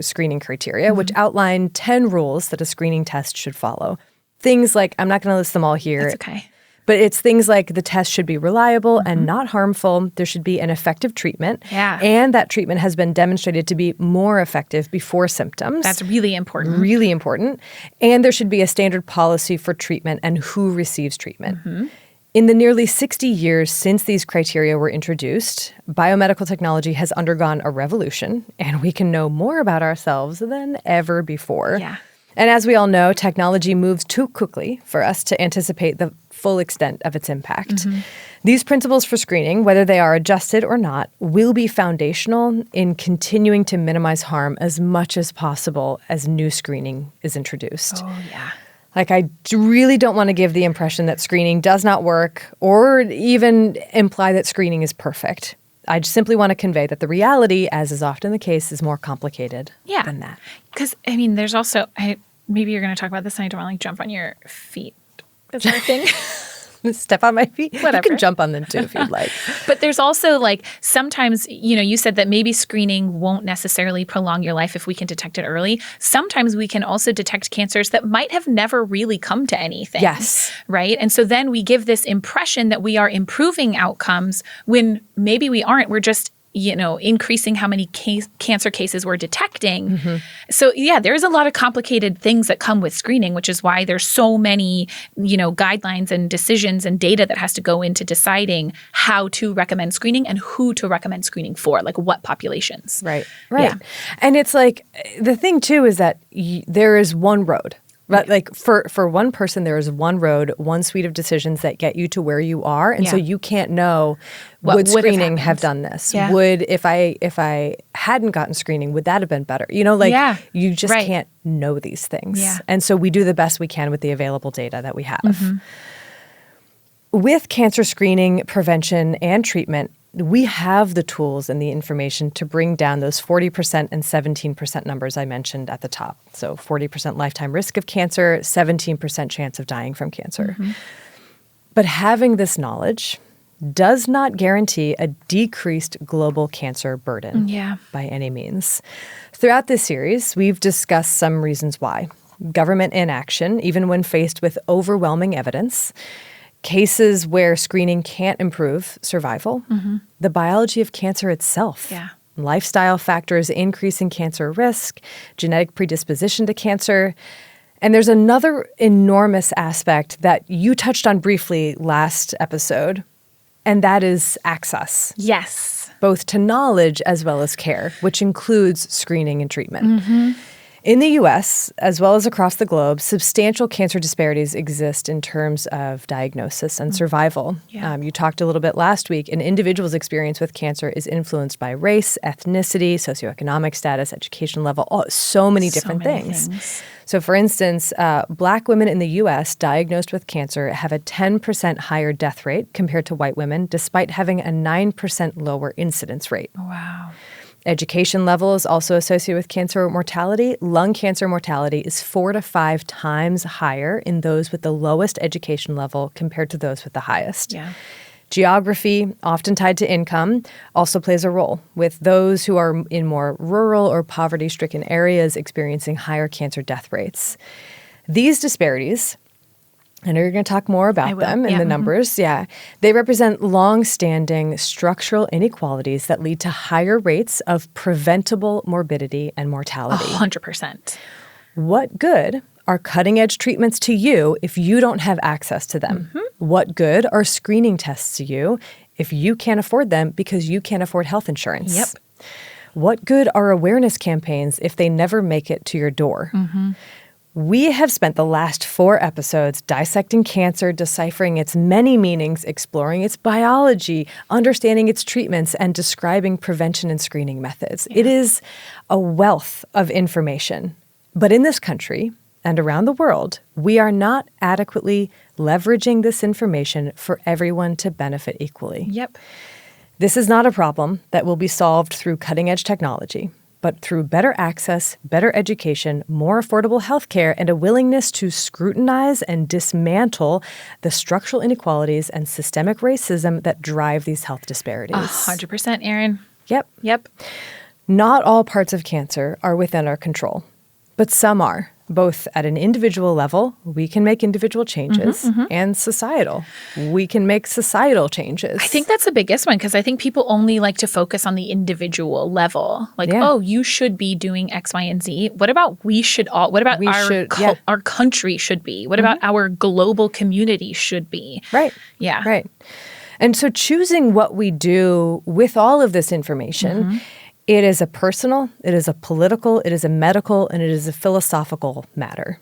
screening criteria, which outline 10 rules that a screening test should follow. Things like, I'm not going to list them all here. That's okay. But it's things like the test should be reliable and not harmful. There should be an effective treatment. Yeah. And that treatment has been demonstrated to be more effective before symptoms. That's really important. Really important. And there should be a standard policy for treatment and who receives treatment. In the nearly 60 years since these criteria were introduced, biomedical technology has undergone a revolution, and we can know more about ourselves than ever before. Yeah. And as we all know, technology moves too quickly for us to anticipate the full extent of its impact. These principles for screening, whether they are adjusted or not, will be foundational in continuing to minimize harm as much as possible as new screening is introduced. Oh, yeah. Like, I really don't want to give the impression that screening does not work or even imply that screening is perfect. I just simply want to convey that the reality, as is often the case, is more complicated than that. Because, I mean, there's also, maybe you're going to talk about this and I don't want to jump on your feet. Is that a thing? Step on my feet? Whatever. You can jump on them too if you'd like. But there's also, like, sometimes, you said that maybe screening won't necessarily prolong your life if we can detect it early. Sometimes we can also detect cancers that might have never really come to anything. Yes. Right? And so then we give this impression that we are improving outcomes when maybe we aren't. We're just, increasing how many cancer cases we're detecting. So, there's a lot of complicated things that come with screening, which is why there's so many, guidelines and decisions and data that has to go into deciding how to recommend screening and who to recommend screening for, like what populations. Right. Yeah. And it's like, the thing too is that there is one road. But like for one person, there is one road, one suite of decisions that get you to where you are. And so you can't know, would screening have done this? Yeah. Would, if I hadn't gotten screening, would that have been better? You just can't know these things. Yeah. And so we do the best we can with the available data that we have. With cancer screening, prevention, and treatment, we have the tools and the information to bring down those 40% and 17% numbers I mentioned at the top. So 40% lifetime risk of cancer, 17% chance of dying from cancer. But having this knowledge does not guarantee a decreased global cancer burden by any means. Throughout this series, we've discussed some reasons why. Government inaction, even when faced with overwhelming evidence, cases where screening can't improve survival, the biology of cancer itself, lifestyle factors increasing cancer risk, genetic predisposition to cancer. And there's another enormous aspect that you touched on briefly last episode, and that is access. Yes. Both to knowledge as well as care, which includes screening and treatment. In the U.S., as well as across the globe, substantial cancer disparities exist in terms of diagnosis and survival. You talked a little bit last week. An individual's experience with cancer is influenced by race, ethnicity, socioeconomic status, education level, so many different things. So, for instance, Black women in the U.S. diagnosed with cancer have a 10% higher death rate compared to white women, despite having a 9% lower incidence rate. Wow. Education level is also associated with cancer mortality. Lung cancer mortality is 4 to 5 times higher in those with the lowest education level compared to those with the highest. Geography, often tied to income, also plays a role, with those who are in more rural or poverty-stricken areas experiencing higher cancer death rates. These disparities I know you're going to talk more about them and the numbers. Yeah. They represent long-standing structural inequalities that lead to higher rates of preventable morbidity and mortality. 100%. What good are cutting-edge treatments to you if you don't have access to them? What good are screening tests to you if you can't afford them because you can't afford health insurance? Yep. What good are awareness campaigns if they never make it to your door? We have spent the last 4 episodes dissecting cancer, deciphering its many meanings, exploring its biology, understanding its treatments, and describing prevention and screening methods. It is a wealth of information. But in this country and around the world, we are not adequately leveraging this information for everyone to benefit equally. Yep. This is not a problem that will be solved through cutting-edge technology, but through better access, better education, more affordable healthcare, and a willingness to scrutinize and dismantle the structural inequalities and systemic racism that drive these health disparities. 100%, Erin. Yep. Not all parts of cancer are within our control, but some are. Both at an individual level, we can make individual changes, and societal. We can make societal changes. I think that's the biggest one because I think people only like to focus on the individual level. Like, oh, you should be doing X, Y, and Z. What about our country should be? What about our global community should be? Right. Yeah. Right. And so choosing what we do with all of this information, it is a personal, it is a political, it is a medical, and it is a philosophical matter.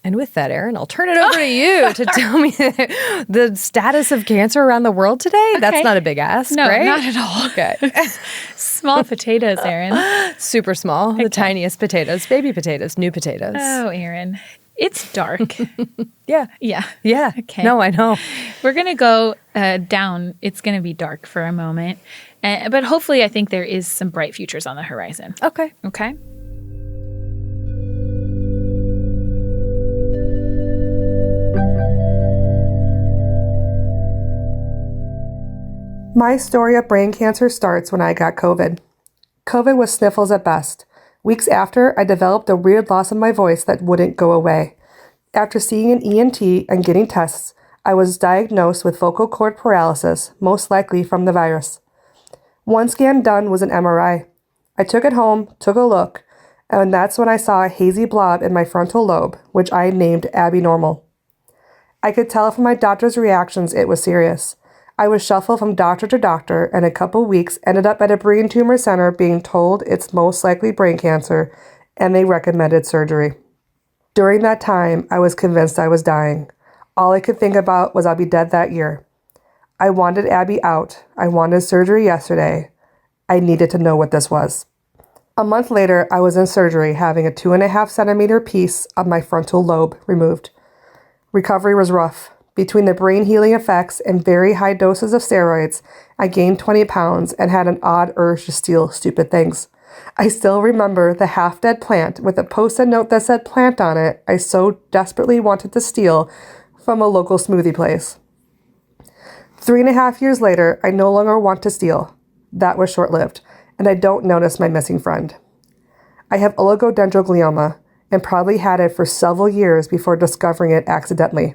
And with that, Erin, I'll turn it over to you to tell me the status of cancer around the world today. Okay. That's not a big ask, right? No, not at all. Okay. Small potatoes, Erin. Super small, the tiniest potatoes, baby potatoes, new potatoes. Oh, Erin. It's dark. Yeah. Okay. No, I know. We're going to go down. It's going to be dark for a moment. But hopefully, I think there is some bright futures on the horizon. Okay. My story of brain cancer starts when I got COVID. COVID was sniffles at best. Weeks after, I developed a weird loss of my voice that wouldn't go away. After seeing an ENT and getting tests, I was diagnosed with vocal cord paralysis, most likely from the virus. One scan done was an MRI. I took it home, took a look, and that's when I saw a hazy blob in my frontal lobe, which I named abnormal. I could tell from my doctor's reactions it was serious. I was shuffled from doctor to doctor, and in a couple weeks ended up at a brain tumor center being told it's most likely brain cancer, and they recommended surgery. During that time, I was convinced I was dying. All I could think about was I'll be dead that year. I wanted Abby out. I wanted surgery yesterday. I needed to know what this was. A month later, I was in surgery having a 2.5 centimeter piece of my frontal lobe removed. Recovery was rough. Between the brain healing effects and very high doses of steroids, I gained 20 pounds and had an odd urge to steal stupid things. I still remember the half-dead plant with a post-it note that said plant on it I so desperately wanted to steal from a local smoothie place. 3.5 years later, I no longer want to steal. That was short-lived, and I don't notice my missing friend. I have oligodendroglioma and probably had it for several years before discovering it accidentally.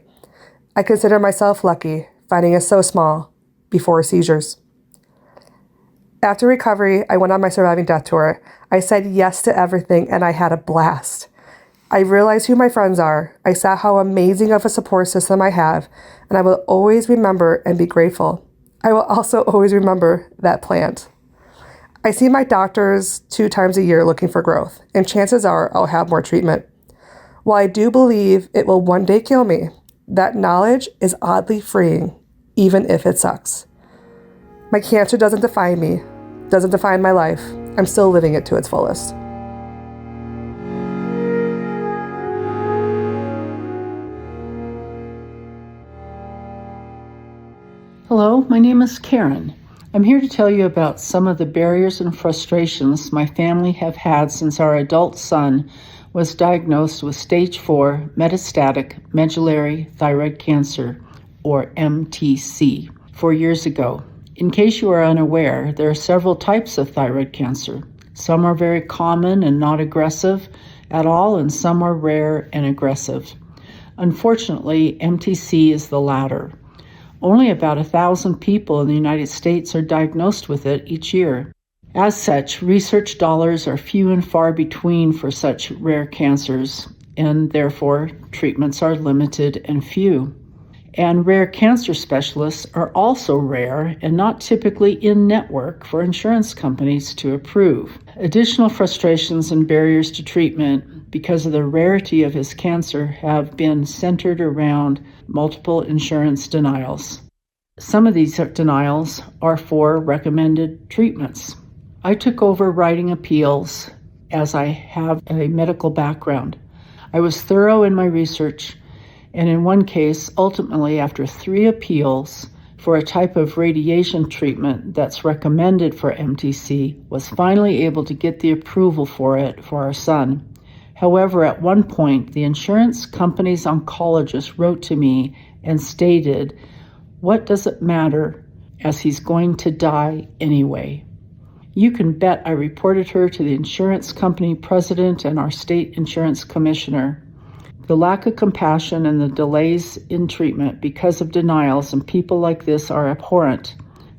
I consider myself lucky, finding it so small, before seizures. After recovery, I went on my surviving death tour. I said yes to everything, and I had a blast. I realized who my friends are. I saw how amazing of a support system I have, and I will always remember and be grateful. I will also always remember that plant. I see my doctors 2 times a year looking for growth, and chances are I'll have more treatment. While I do believe it will one day kill me, that knowledge is oddly freeing, even if it sucks. My cancer doesn't define me, doesn't define my life. I'm still living it to its fullest. Hello, my name is Karen. I'm here to tell you about some of the barriers and frustrations my family have had since our adult son was diagnosed with stage 4 metastatic medullary thyroid cancer, or MTC, 4 years ago. In case you are unaware, there are several types of thyroid cancer. Some are very common and not aggressive at all, and some are rare and aggressive. Unfortunately, MTC is the latter. Only about 1,000 people in the United States are diagnosed with it each year. As such, research dollars are few and far between for such rare cancers, and therefore treatments are limited and few. And rare cancer specialists are also rare and not typically in network for insurance companies to approve. Additional frustrations and barriers to treatment because of the rarity of his cancer have been centered around multiple insurance denials. Some of these denials are for recommended treatments. I took over writing appeals as I have a medical background. I was thorough in my research, and in one case, ultimately after 3 appeals for a type of radiation treatment that's recommended for MTC, was finally able to get the approval for it for our son. However, at one point, the insurance company's oncologist wrote to me and stated, "What does it matter, as he's going to die anyway?" You can bet I reported her to the insurance company president and our state insurance commissioner. The lack of compassion and the delays in treatment because of denials and people like this are abhorrent.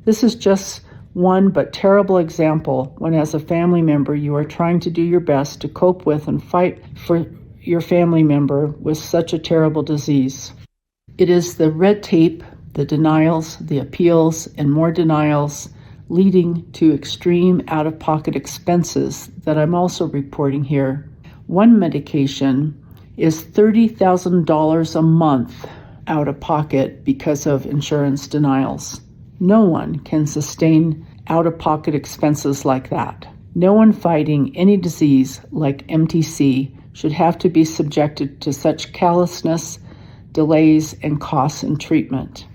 This is just one but terrible example when, as a family member, you are trying to do your best to cope with and fight for your family member with such a terrible disease. It is the red tape, the denials, the appeals, and more denials leading to extreme out-of-pocket expenses that I'm also reporting here. One medication is $30,000 a month out of pocket because of insurance denials. No one can sustain out-of-pocket expenses like that. No one fighting any disease like MTC should have to be subjected to such callousness, delays, and costs in treatment.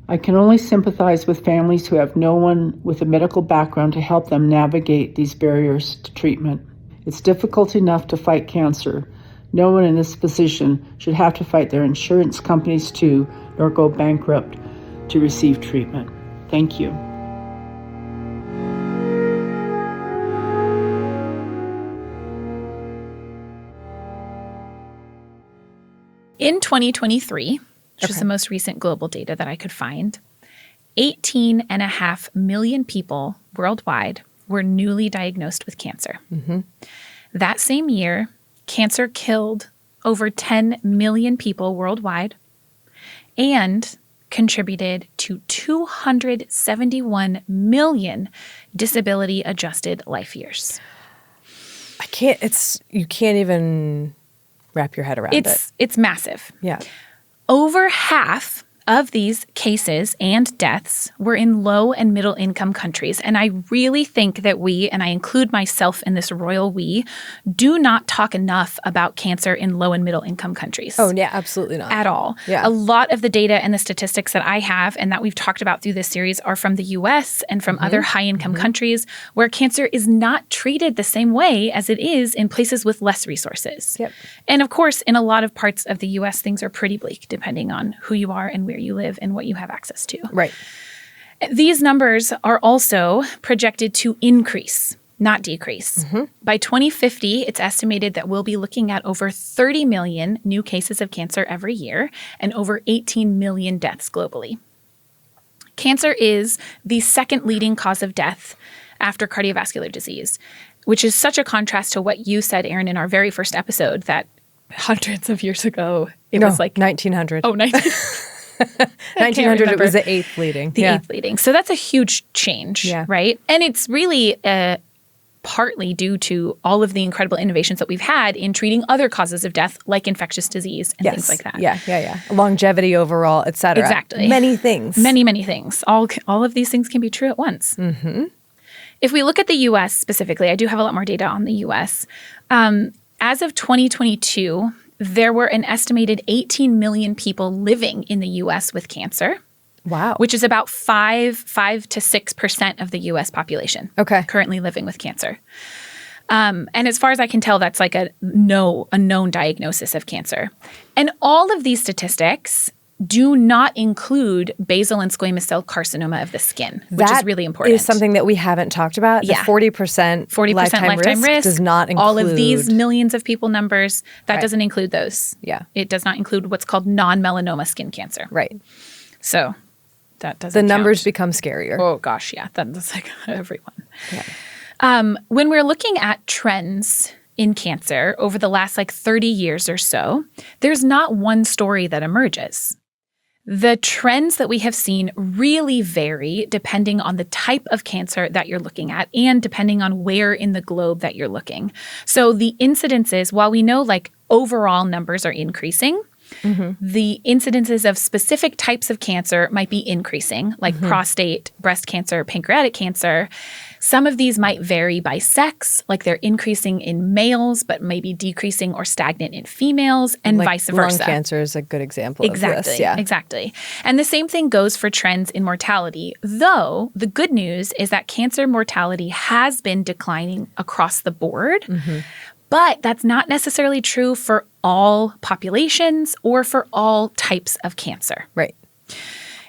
I can only sympathize with families who have no one with a medical background to help them navigate these barriers to treatment. It's difficult enough to fight cancer. No one in this position should have to fight their insurance companies too, nor go bankrupt to receive treatment. Thank you. In 2023, which is the most recent global data that I could find, 18.5 million people worldwide were newly diagnosed with cancer. Mm-hmm. That same year, cancer killed over 10 million people worldwide and contributed to 271 million disability-adjusted life years. You can't even wrap your head around it. It's massive. Yeah. Over half of these cases and deaths were in low and middle income countries. And I really think that we, and I include myself in this royal we, do not talk enough about cancer in low and middle income countries. Oh, yeah, absolutely not. At all. Yeah. A lot of the data and the statistics that I have and that we've talked about through this series are from the US and from other high income countries where cancer is not treated the same way as it is in places with less resources. Yep. And of course, in a lot of parts of the US, things are pretty bleak depending on who you are and where you live and what you have access to. Right. These numbers are also projected to increase, not decrease. Mm-hmm. By 2050, it's estimated that we'll be looking at over 30 million new cases of cancer every year and over 18 million deaths globally. Cancer is the second leading cause of death after cardiovascular disease, which is such a contrast to what you said, Erin, in our very first episode that hundreds of years ago, it was like 1900. Oh, 1900, it was the eighth leading. Eighth leading. So that's a huge change, right? And it's really partly due to all of the incredible innovations that we've had in treating other causes of death, like infectious disease and things like that. Yeah. Longevity overall, et cetera. Exactly. Many things. Many things. All of these things can be true at once. Mm-hmm. If we look at the U.S. specifically, I do have a lot more data on the U.S. As of 2022, there were an estimated 18 million people living in the U.S. with cancer. Wow. Which is about 5 to 6% of the U.S. population currently living with cancer. And as far as I can tell, that's like a known diagnosis of cancer. And all of these statistics do not include basal and squamous cell carcinoma of the skin, which is really important. That is something that we haven't talked about. The 40% lifetime risk does not include all of these millions of people numbers. That doesn't include those. Yeah. It does not include what's called non-melanoma skin cancer. Right. So that doesn't The numbers count. become scarier. Oh, gosh, yeah. That's like everyone. Yeah. When we're looking at trends in cancer over the last 30 years or so, there's not one story that emerges. The trends that we have seen really vary depending on the type of cancer that you're looking at and depending on where in the globe that you're looking. So the incidences, while we know overall numbers are increasing, the incidences of specific types of cancer might be increasing, like prostate, breast cancer, pancreatic cancer. Some of these might vary by sex, like they're increasing in males, but maybe decreasing or stagnant in females, and vice versa. Lung cancer is a good example of this. Exactly. And the same thing goes for trends in mortality, though the good news is that cancer mortality has been declining across the board. But that's not necessarily true for all populations or for all types of cancer. Right.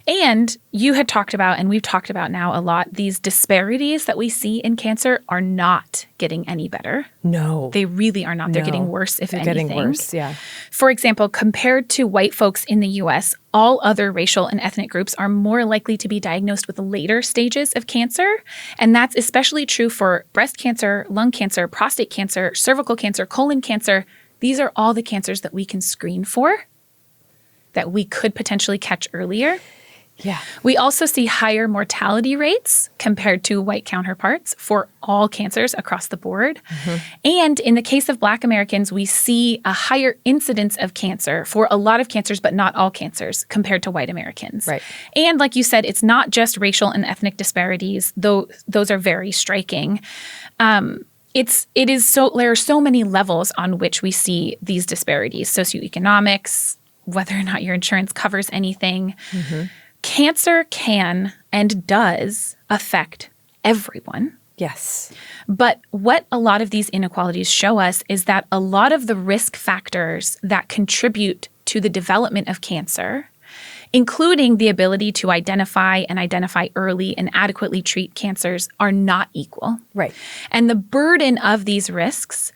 And you had talked about, and we've talked about now a lot, these disparities that we see in cancer are not getting any better. No. They really are not. They're getting worse, if anything. They're getting worse, yeah. For example, compared to white folks in the U.S., all other racial and ethnic groups are more likely to be diagnosed with later stages of cancer. And that's especially true for breast cancer, lung cancer, prostate cancer, cervical cancer, colon cancer. These are all the cancers that we can screen for, that we could potentially catch earlier. Yeah. We also see higher mortality rates compared to white counterparts for all cancers across the board. And in the case of Black Americans, we see a higher incidence of cancer for a lot of cancers, but not all cancers compared to white Americans. Right. And like you said, it's not just racial and ethnic disparities, though those are very striking. There are so many levels on which we see these disparities: socioeconomics, whether or not your insurance covers anything. Cancer can and does affect everyone. Yes. But what a lot of these inequalities show us is that a lot of the risk factors that contribute to the development of cancer, including the ability to identify early and adequately treat cancers, are not equal. Right. And the burden of these risks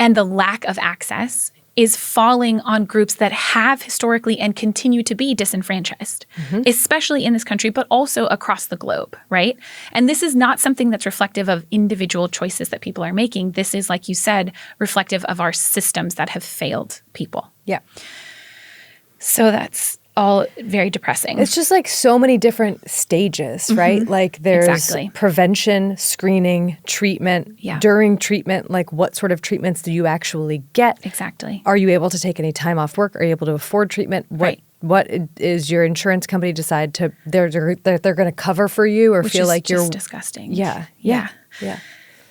and the lack of access is falling on groups that have historically and continue to be disenfranchised, especially in this country, but also across the globe, right? And this is not something that's reflective of individual choices that people are making. This is, like you said, reflective of our systems that have failed people. Yeah. So that's all very depressing. It's just so many different stages, right? There's prevention, screening, treatment. Yeah. During treatment, what sort of treatments do you actually get? Exactly. Are you able to take any time off work? Are you able to afford treatment? What is your insurance company decide to they're going to cover for you, or Which feel is like you're just disgusting. Yeah.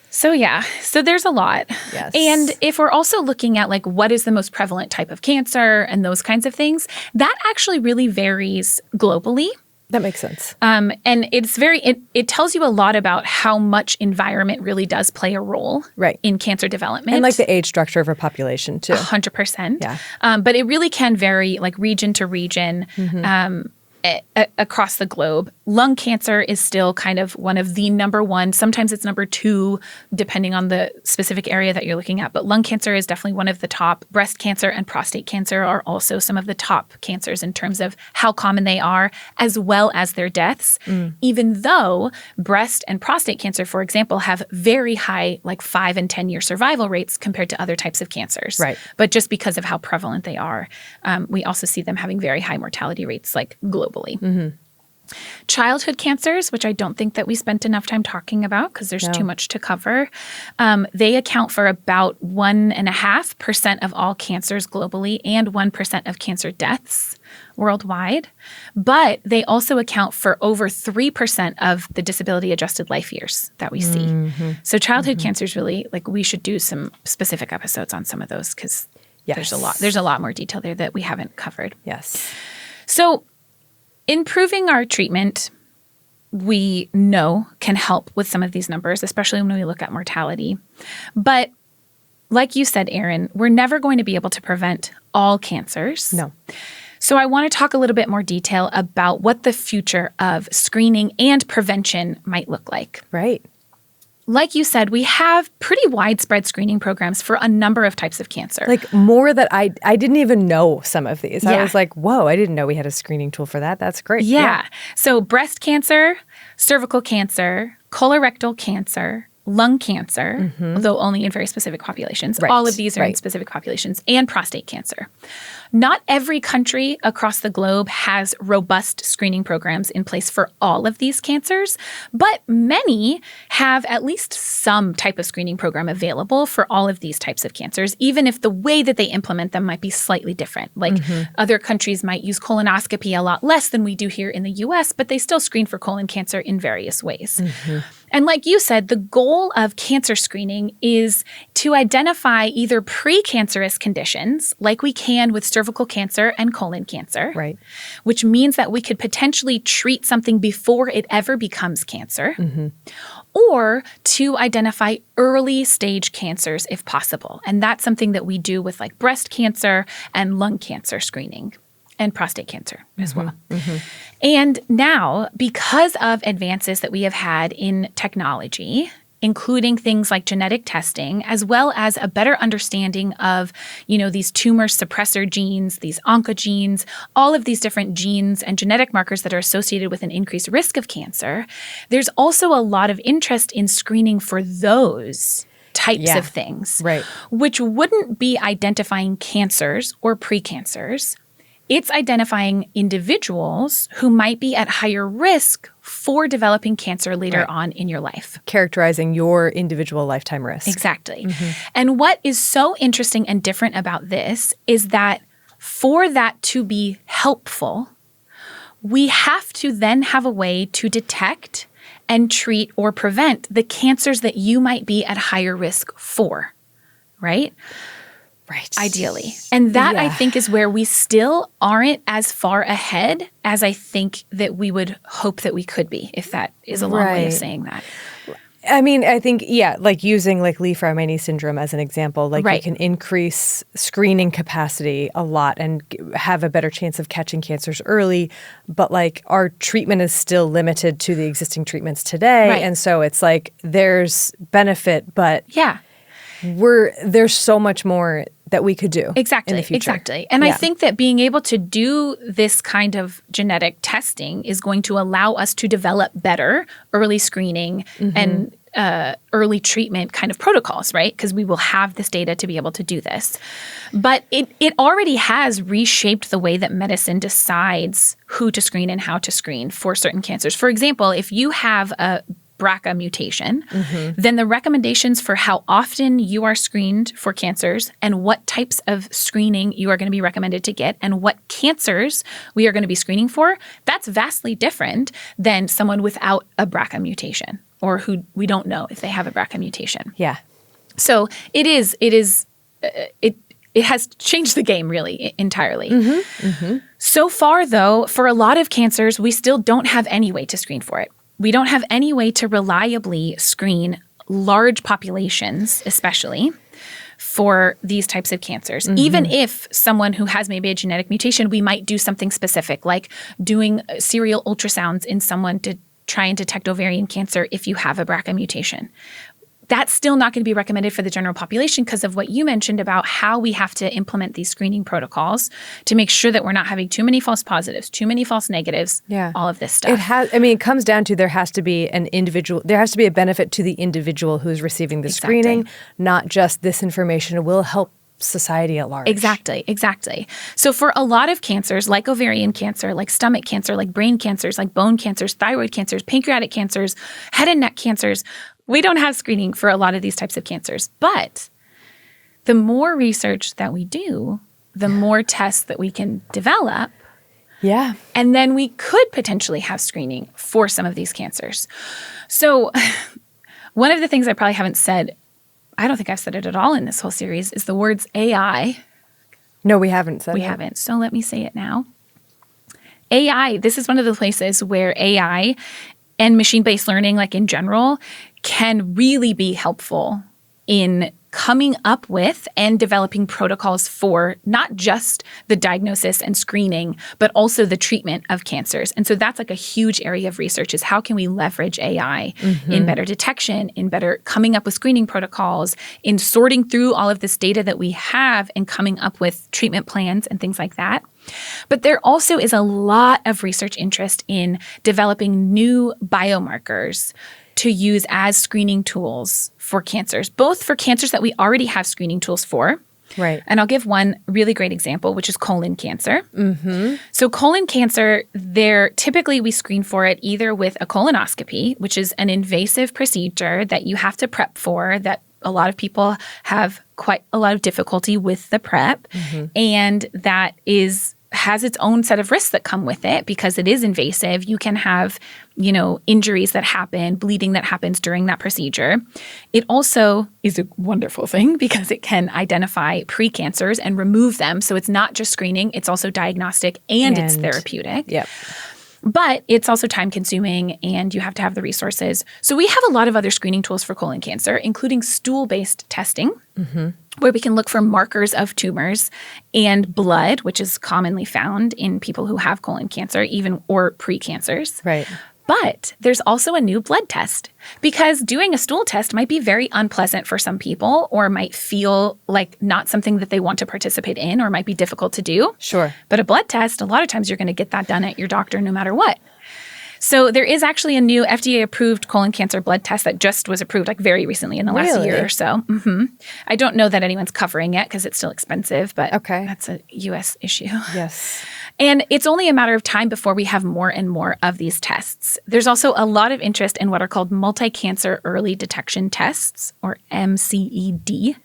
So there's a lot. Yes. And if we're also looking at what is the most prevalent type of cancer and those kinds of things, that actually really varies globally. That makes sense. And it tells you a lot about how much environment really does play a role in cancer development. And the age structure of a population too. 100%. Yeah. But it really can vary region to region. Across the globe. Lung cancer is still kind of one of the number one. Sometimes it's number two, depending on the specific area that you're looking at. But lung cancer is definitely one of the top. Breast cancer and prostate cancer are also some of the top cancers in terms of how common they are, as well as their deaths. Even though breast and prostate cancer, for example, have very high 5 and 10 year survival rates compared to other types of cancers. Right. But just because of how prevalent they are, we also see them having very high mortality rates globally. Childhood cancers, which I don't think that we spent enough time talking about because there's too much to cover, they account for about 1.5% of all cancers globally and 1% of cancer deaths worldwide. But they also account for over 3% of the disability-adjusted life years that we see. So childhood cancers really, we should do some specific episodes on some of those because there's a lot more detail there that we haven't covered. Yes. So improving our treatment, we know, can help with some of these numbers, especially when we look at mortality. But like you said, Erin, we're never going to be able to prevent all cancers. No. So I want to talk a little bit more detail about what the future of screening and prevention might look like. Right. Like you said, we have pretty widespread screening programs for a number of types of cancer. Like more that I didn't even know some of these. Yeah. I was like, whoa, I didn't know we had a screening tool for that. That's great. Yeah. So breast cancer, cervical cancer, colorectal cancer, lung cancer, although only in very specific populations. Right. All of these are in Right. specific populations, and prostate cancer. Not every country across the globe has robust screening programs in place for all of these cancers, but many have at least some type of screening program available for all of these types of cancers, even if the way that they implement them might be slightly different. Like other countries might use colonoscopy a lot less than we do here in the US, but they still screen for colon cancer in various ways. And like you said, the goal of cancer screening is to identify either precancerous conditions, like we can with cervical cancer and colon cancer, Right. which means that we could potentially treat something before it ever becomes cancer, or to identify early stage cancers if possible. And that's something that we do with like breast cancer and lung cancer screening. And prostate cancer as well. And now, because of advances that we have had in technology, including things like genetic testing, as well as a better understanding of, these tumor suppressor genes, these oncogenes, all of these different genes and genetic markers that are associated with an increased risk of cancer, there's also a lot of interest in screening for those types of things, Right. which wouldn't be identifying cancers or precancers. It's identifying individuals who might be at higher risk for developing cancer later on in your life. Characterizing your individual lifetime risk. Exactly. And what is so interesting and different about this is that for that to be helpful, we have to then have a way to detect and treat or prevent the cancers that you might be at higher risk for, right? Right. Ideally. And that, I think, is where we still aren't as far ahead as I think that we would hope that we could be, if that is a long way of saying that. I mean, I think, like using like Lee-Fraumeni syndrome as an example, like you can increase screening capacity a lot and have a better chance of catching cancers early, but like our treatment is still limited to the existing treatments today. Right. And so it's like there's benefit, but there's so much more that we could do in the future. Exactly. And I think that being able to do this kind of genetic testing is going to allow us to develop better early screening and early treatment kind of protocols, right? Because we will have this data to be able to do this. But it already has reshaped the way that medicine decides who to screen and how to screen for certain cancers. For example, if you have a BRCA mutation, then the recommendations for how often you are screened for cancers and what types of screening you are going to be recommended to get and what cancers we are going to be screening for, that's vastly different than someone without a BRCA mutation or who we don't know if they have a BRCA mutation. Yeah. So it has changed the game really entirely. So far, though, for a lot of cancers, we still don't have any way to screen for it. We don't have any way to reliably screen large populations, especially for these types of cancers. Even if someone who has maybe a genetic mutation, we might do something specific, like doing serial ultrasounds in someone to try and detect ovarian cancer if you have a BRCA mutation. That's still not going to be recommended for the general population because of what you mentioned about how we have to implement these screening protocols to make sure that we're not having too many false positives, too many false negatives, all of this stuff. It comes down to there has to be a benefit to the individual who's receiving the screening, not just this information will help society at large. Exactly. So for a lot of cancers, like ovarian cancer, like stomach cancer, like brain cancers, like bone cancers, thyroid cancers, pancreatic cancers, head and neck cancers, we don't have screening for a lot of these types of cancers. But the more research that we do, the more tests that we can develop. Yeah. And then we could potentially have screening for some of these cancers. So one of the things I probably haven't said, I don't think I've said it at all in this whole series, is the words AI. No, we haven't said it. We haven't. So let me say it now. AI, this is one of the places where AI and machine-based learning, like in general, can really be helpful in coming up with and developing protocols for not just the diagnosis and screening, but also the treatment of cancers. And so that's like a huge area of research, is how can we leverage AI in better detection, in better coming up with screening protocols, in sorting through all of this data that we have and coming up with treatment plans and things like that. But there also is a lot of research interest in developing new biomarkers to use as screening tools for cancers, both for cancers that we already have screening tools for. Right. And I'll give one really great example, which is colon cancer. So colon cancer, typically we screen for it either with a colonoscopy, which is an invasive procedure that you have to prep for, that a lot of people have quite a lot of difficulty with the prep, and that has its own set of risks that come with it because it is invasive. You can have, injuries that happen, bleeding that happens during that procedure. It also is a wonderful thing because it can identify precancers and remove them. So it's not just screening, it's also diagnostic and it's therapeutic. Yep. But it's also time consuming and you have to have the resources. So we have a lot of other screening tools for colon cancer, including stool-based testing, where we can look for markers of tumors, and blood, which is commonly found in people who have colon cancer, or precancers. Right. But there's also a new blood test, because doing a stool test might be very unpleasant for some people, or might feel like not something that they want to participate in, or might be difficult to do. Sure. But a blood test, a lot of times you're going to get that done at your doctor no matter what. So there is actually a new FDA-approved colon cancer blood test that just was approved like very recently in the last year or so. I don't know that anyone's covering it because it's still expensive, but that's a U.S. issue. Yes. And it's only a matter of time before we have more and more of these tests. There's also a lot of interest in what are called multi-cancer early detection tests, or MCED.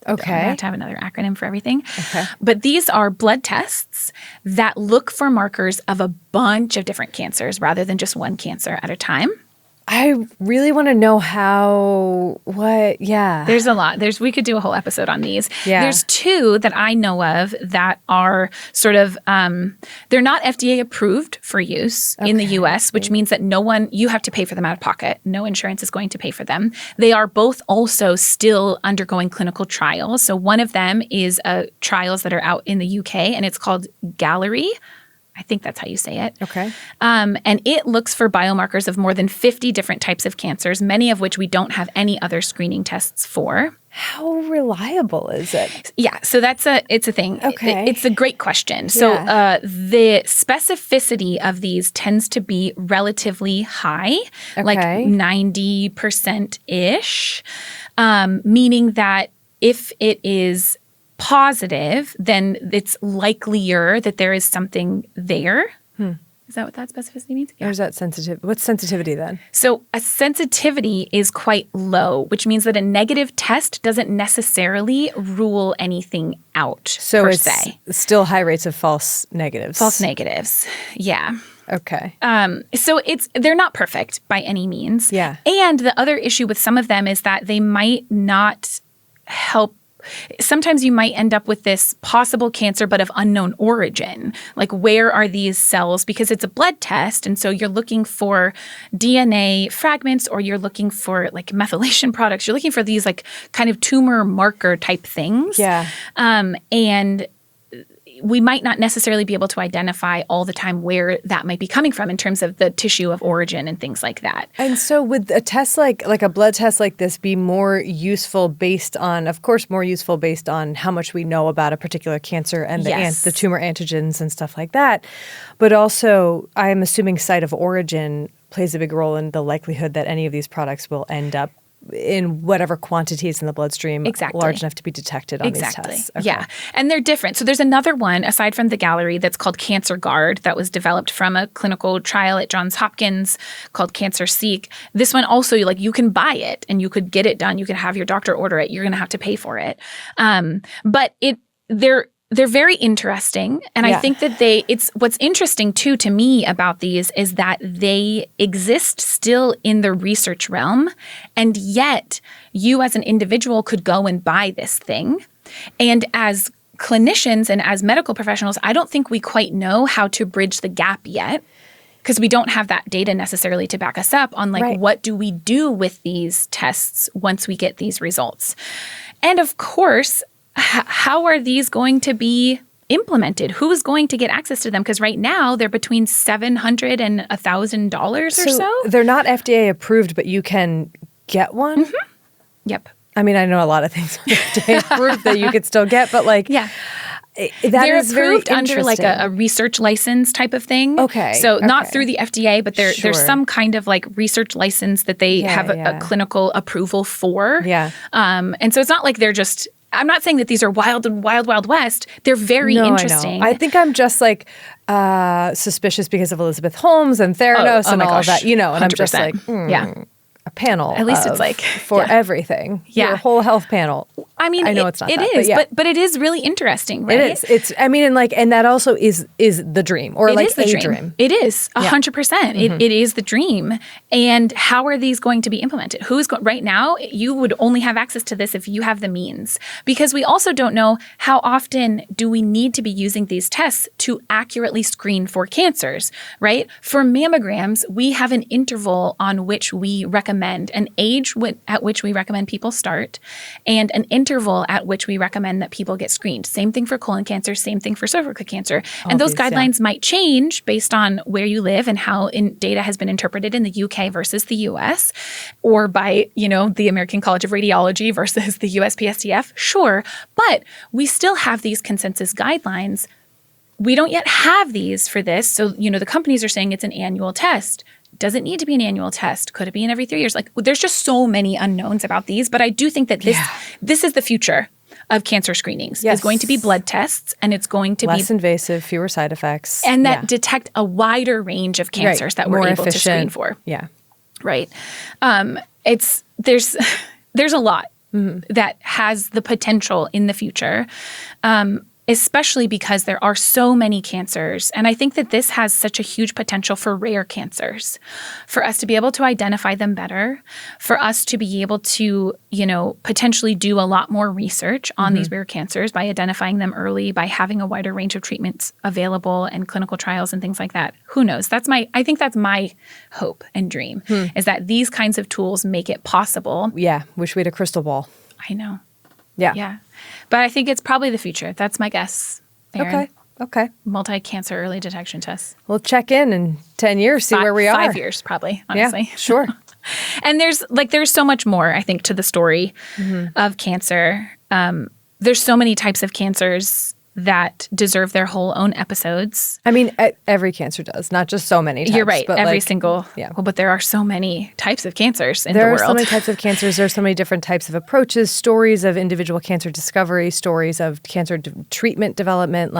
Okay. I have to have another acronym for everything. Okay. But these are blood tests that look for markers of a bunch of different cancers rather than just one cancer at a time. I really want to know There's a lot. We could do a whole episode on these. Yeah. There's two that I know of that are sort of, they're not FDA approved for use in the US, which means that you have to pay for them out of pocket. No insurance is going to pay for them. They are both also still undergoing clinical trials. So one of them is trials that are out in the UK, and it's called Gallery. I think that's how you say it. Okay. And it looks for biomarkers of more than 50 different types of cancers, many of which we don't have any other screening tests for. How reliable is it? Yeah, so it's a thing. Okay. It's a great question. So the specificity of these tends to be relatively high, like 90%-ish, meaning that if it is positive, then it's likelier that there is something there. Is that what that specificity means? Yeah. Or is that sensitive? What's sensitivity then? So a sensitivity is quite low, which means that a negative test doesn't necessarily rule anything out. So it's still high rates of false negatives. False negatives, yeah. Okay. So they're not perfect by any means. Yeah. And the other issue with some of them is that they might not help. Sometimes you might end up with this possible cancer, but of unknown origin. Like, where are these cells? Because it's a blood test, and so you're looking for DNA fragments, or you're looking for like methylation products. You're looking for these like kind of tumor marker type things. Yeah. And we might not necessarily be able to identify all the time where that might be coming from in terms of the tissue of origin and things like that. And so would a test like a blood test like this be more useful based on how much we know about a particular cancer and the tumor antigens and stuff like that? But also, I'm assuming site of origin plays a big role in the likelihood that any of these products will end up in whatever quantities in the bloodstream large enough to be detected on these tests. Okay. Yeah. And they're different. So there's another one, aside from the Gallery, that's called Cancer Guard, that was developed from a clinical trial at Johns Hopkins called Cancer Seek. This one also, you can buy it and you could get it done. You could have your doctor order it. You're going to have to pay for it. But they're very interesting. And I think that what's interesting too to me about these is that they exist still in the research realm. And yet you as an individual could go and buy this thing. And as clinicians and as medical professionals, I don't think we quite know how to bridge the gap yet, because we don't have that data necessarily to back us up on what do we do with these tests once we get these results. And of course, how are these going to be implemented? Who is going to get access to them? Because right now they're between $700 and $1,000 or so. They're not FDA approved, but you can get one? Yep. I mean, I know a lot of things are FDA approved that you could still get, but like... Yeah. They're approved under like a research license type of thing. Okay. So not through the FDA, but there's some kind of like research license that they have a clinical approval for. Yeah. And so it's not like they're just, I'm not saying that these are wild west. They're very interesting. I think I'm just like suspicious because of Elizabeth Holmes and Theranos and all of that, and 100%. I'm just like, a panel. At least it's like for everything. Your whole health panel. I mean, I know it's not. It that, is, but it is really interesting, right? It is. It's. I mean, and that also is the dream, or like a dream. It is 100%. It is the dream. And how are these going to be implemented? Right now? You would only have access to this if you have the means, because we also don't know how often do we need to be using these tests to accurately screen for cancers, right? For mammograms, we have an interval on which we recommend an age at which we recommend people start, and an interval at which we recommend that people get screened. Same thing for colon cancer, same thing for cervical cancer. And those guidelines might change based on where you live and how data has been interpreted in the UK versus the US, or by, the American College of Radiology versus the USPSTF. Sure, but we still have these consensus guidelines. We don't yet have these for this. So, the companies are saying it's an annual test. Does it need to be an annual test? Could it be in every 3 years? Like, there's just so many unknowns about these. But I do think that this is the future of cancer screenings. It's going to be blood tests, and it's going to be less invasive, fewer side effects, and that detect a wider range of cancers that we're able to screen for. Yeah, right. There's a lot that has the potential in the future. Especially because there are so many cancers. And I think that this has such a huge potential for rare cancers, for us to be able to identify them better, for us to be able to, potentially do a lot more research on these rare cancers by identifying them early, by having a wider range of treatments available and clinical trials and things like that. Who knows? I think that's my hope and dream, is that these kinds of tools make it possible. Yeah. Wish we had a crystal ball. I know. Yeah. Yeah. But I think it's probably the future. That's my guess, Erin. Okay. Multi-cancer early detection tests. We'll check in 10 years, see where we are. 5 years, probably, honestly. Yeah, sure. And there's so much more, I think, to the story of cancer. There's so many types of cancers that deserve their whole own episodes. I mean, every cancer does, not just so many types. You're right. But every single. Yeah. Well, but there are so many types of cancers in the world. There are so many types of cancers. There are so many different types of approaches, stories of individual cancer discovery, stories of cancer treatment development.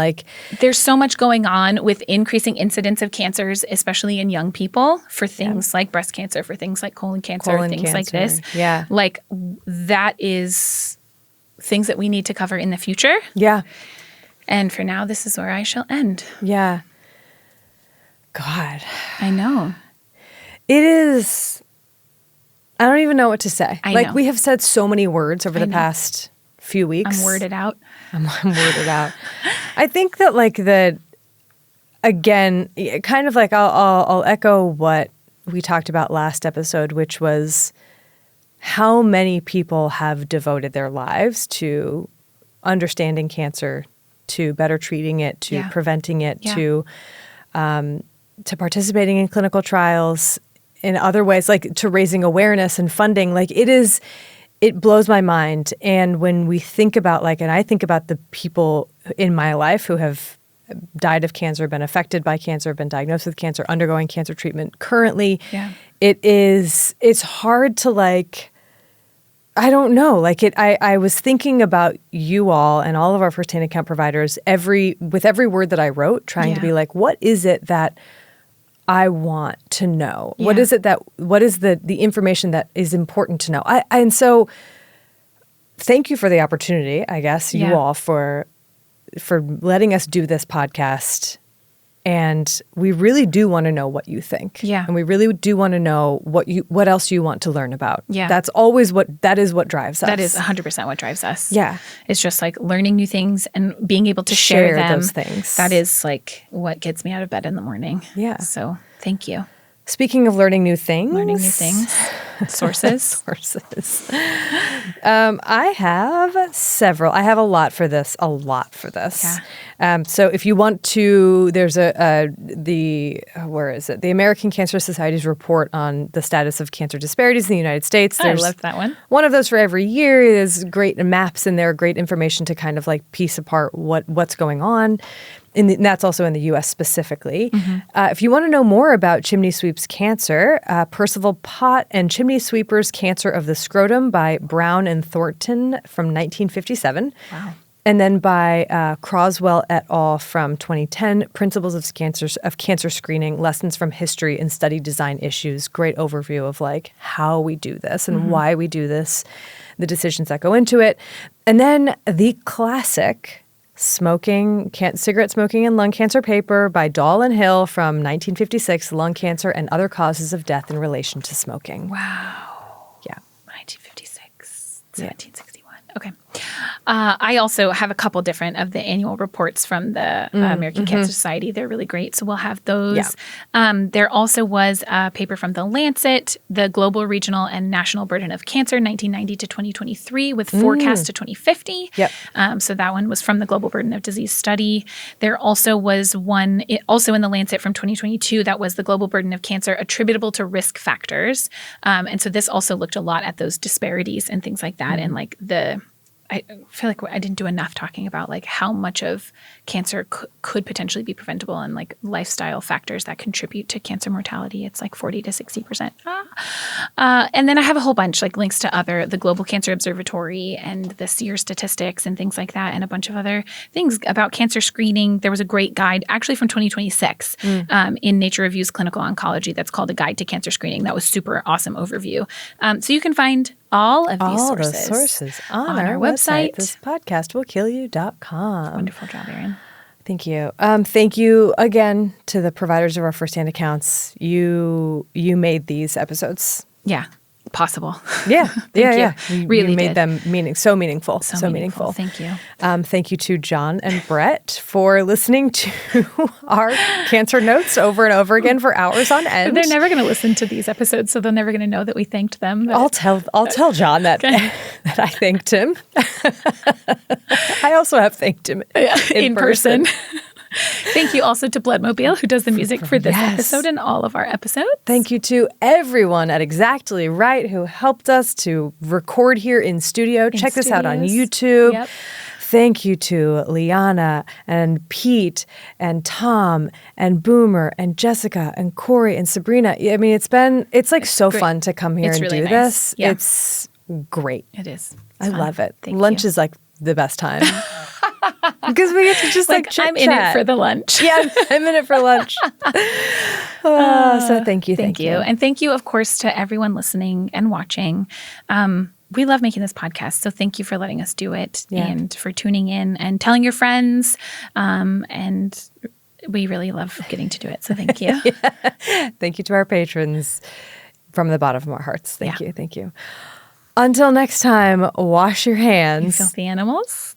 There's so much going on with increasing incidence of cancers, especially in young people, for things like breast cancer, for things like colon cancer, things like this. Yeah. That is things that we need to cover in the future. Yeah. And for now, this is where I shall end. Yeah. God. I know. It is. I don't even know what to say. I know. We have said so many words over the past few weeks. I'm worded out. I'm worded out. I think that again, kind of I'll echo what we talked about last episode, which was how many people have devoted their lives to understanding cancer, to better treating it, to preventing it, to participating in clinical trials, in other ways, to raising awareness and funding. It blows my mind. And when we think about and I think about the people in my life who have died of cancer, been affected by cancer, been diagnosed with cancer, undergoing cancer treatment currently, it's hard to I don't know. I was thinking about you all and all of our first-hand account providers with every word that I wrote, trying to be what is it that I want to know? Yeah. What is the information that is important to know? And so thank you for the opportunity, I guess, you all for letting us do this podcast. And we really do want to know what you think. Yeah. And we really do want to know what else you want to learn about. Yeah. That is what drives us. That is 100% what drives us. Yeah. It's just learning new things and being able to share them. Those things. That is what gets me out of bed in the morning. Yeah. So thank you. Speaking of learning new things. Sources? Sources. I have several. I have a lot for this. Yeah. So if you want to, there's where is it? The American Cancer Society's report on the status of cancer disparities in the United States. I loved that one. One of those for every year. There's great maps in there, great information to kind of like piece apart what's going on. And that's also in the U.S. specifically. If you want to know more about chimney sweeps cancer, Percival Pott and Chimney Sweepers Cancer of the Scrotum by Brown and Thornton from 1957. Wow. And then by Croswell et al. From 2010, Principles of Cancer Screening, Lessons from History and Study Design Issues. Great overview of like how we do this and why we do this, the decisions that go into it. And then the classic Cigarette Smoking and Lung Cancer paper by Dahl and Hill from 1956, Lung Cancer and Other Causes of Death in Relation to Smoking. Wow. Yeah. 1956, 1761. Okay. I also have a couple different of the annual reports from the American Cancer Society. They're really great. So we'll have those. Yeah. There also was a paper from The Lancet, The Global, Regional, and National Burden of Cancer, 1990 to 2023, with forecast to 2050. Yep. So that one was from the Global Burden of Disease Study. There also was one, also in The Lancet from 2022, that was the Global Burden of Cancer attributable to risk factors. And so this also looked a lot at those disparities and things like that, and like I feel like I didn't do enough talking about like how much of cancer could potentially be preventable and like lifestyle factors that contribute to cancer mortality. It's like 40 to 60%. And then I have a whole bunch like links to the Global Cancer Observatory and the SEER statistics and things like that, and a bunch of other things about cancer screening. There was a great guide actually from 2026 in Nature Reviews Clinical Oncology that's called A Guide to Cancer Screening. That was super awesome overview. So you can find all of these sources on our website, thispodcastwillkillyou.com. Wonderful job, Erin. Thank you. Thank you again to the providers of our firsthand accounts. You made these episodes. Yeah, possible. Yeah, You really made them so meaningful. So meaningful. Thank you. Thank you to John and Brett for listening to our cancer notes over and over again for hours on end. They're never going to listen to these episodes, so they're never going to know that we thanked them. I'll tell John that that I thanked him. I also have thanked him in person. Thank you also to Bloodmobile, who does the music for this episode and all of our episodes. Thank you to everyone at Exactly Right who helped us to record here in studio. Check this out on YouTube. Yep. Thank you to Liana and Pete and Tom and Boomer and Jessica and Corey and Sabrina. I mean, it's so great. fun to come here and really do nice. this. Yeah. It's great. It is. I love it. Thank Lunch you. is like the best time. Because we get to just like chit-chat. I'm in it for the lunch. Yeah, I'm in it for lunch. So thank you. Thank you. And thank you, of course, to everyone listening and watching. We love making this podcast, so thank you for letting us do it and for tuning in and telling your friends. And we really love getting to do it, so thank you. Thank you to our patrons from the bottom of our hearts. Thank you. Until next time, wash your hands. You filthy animals.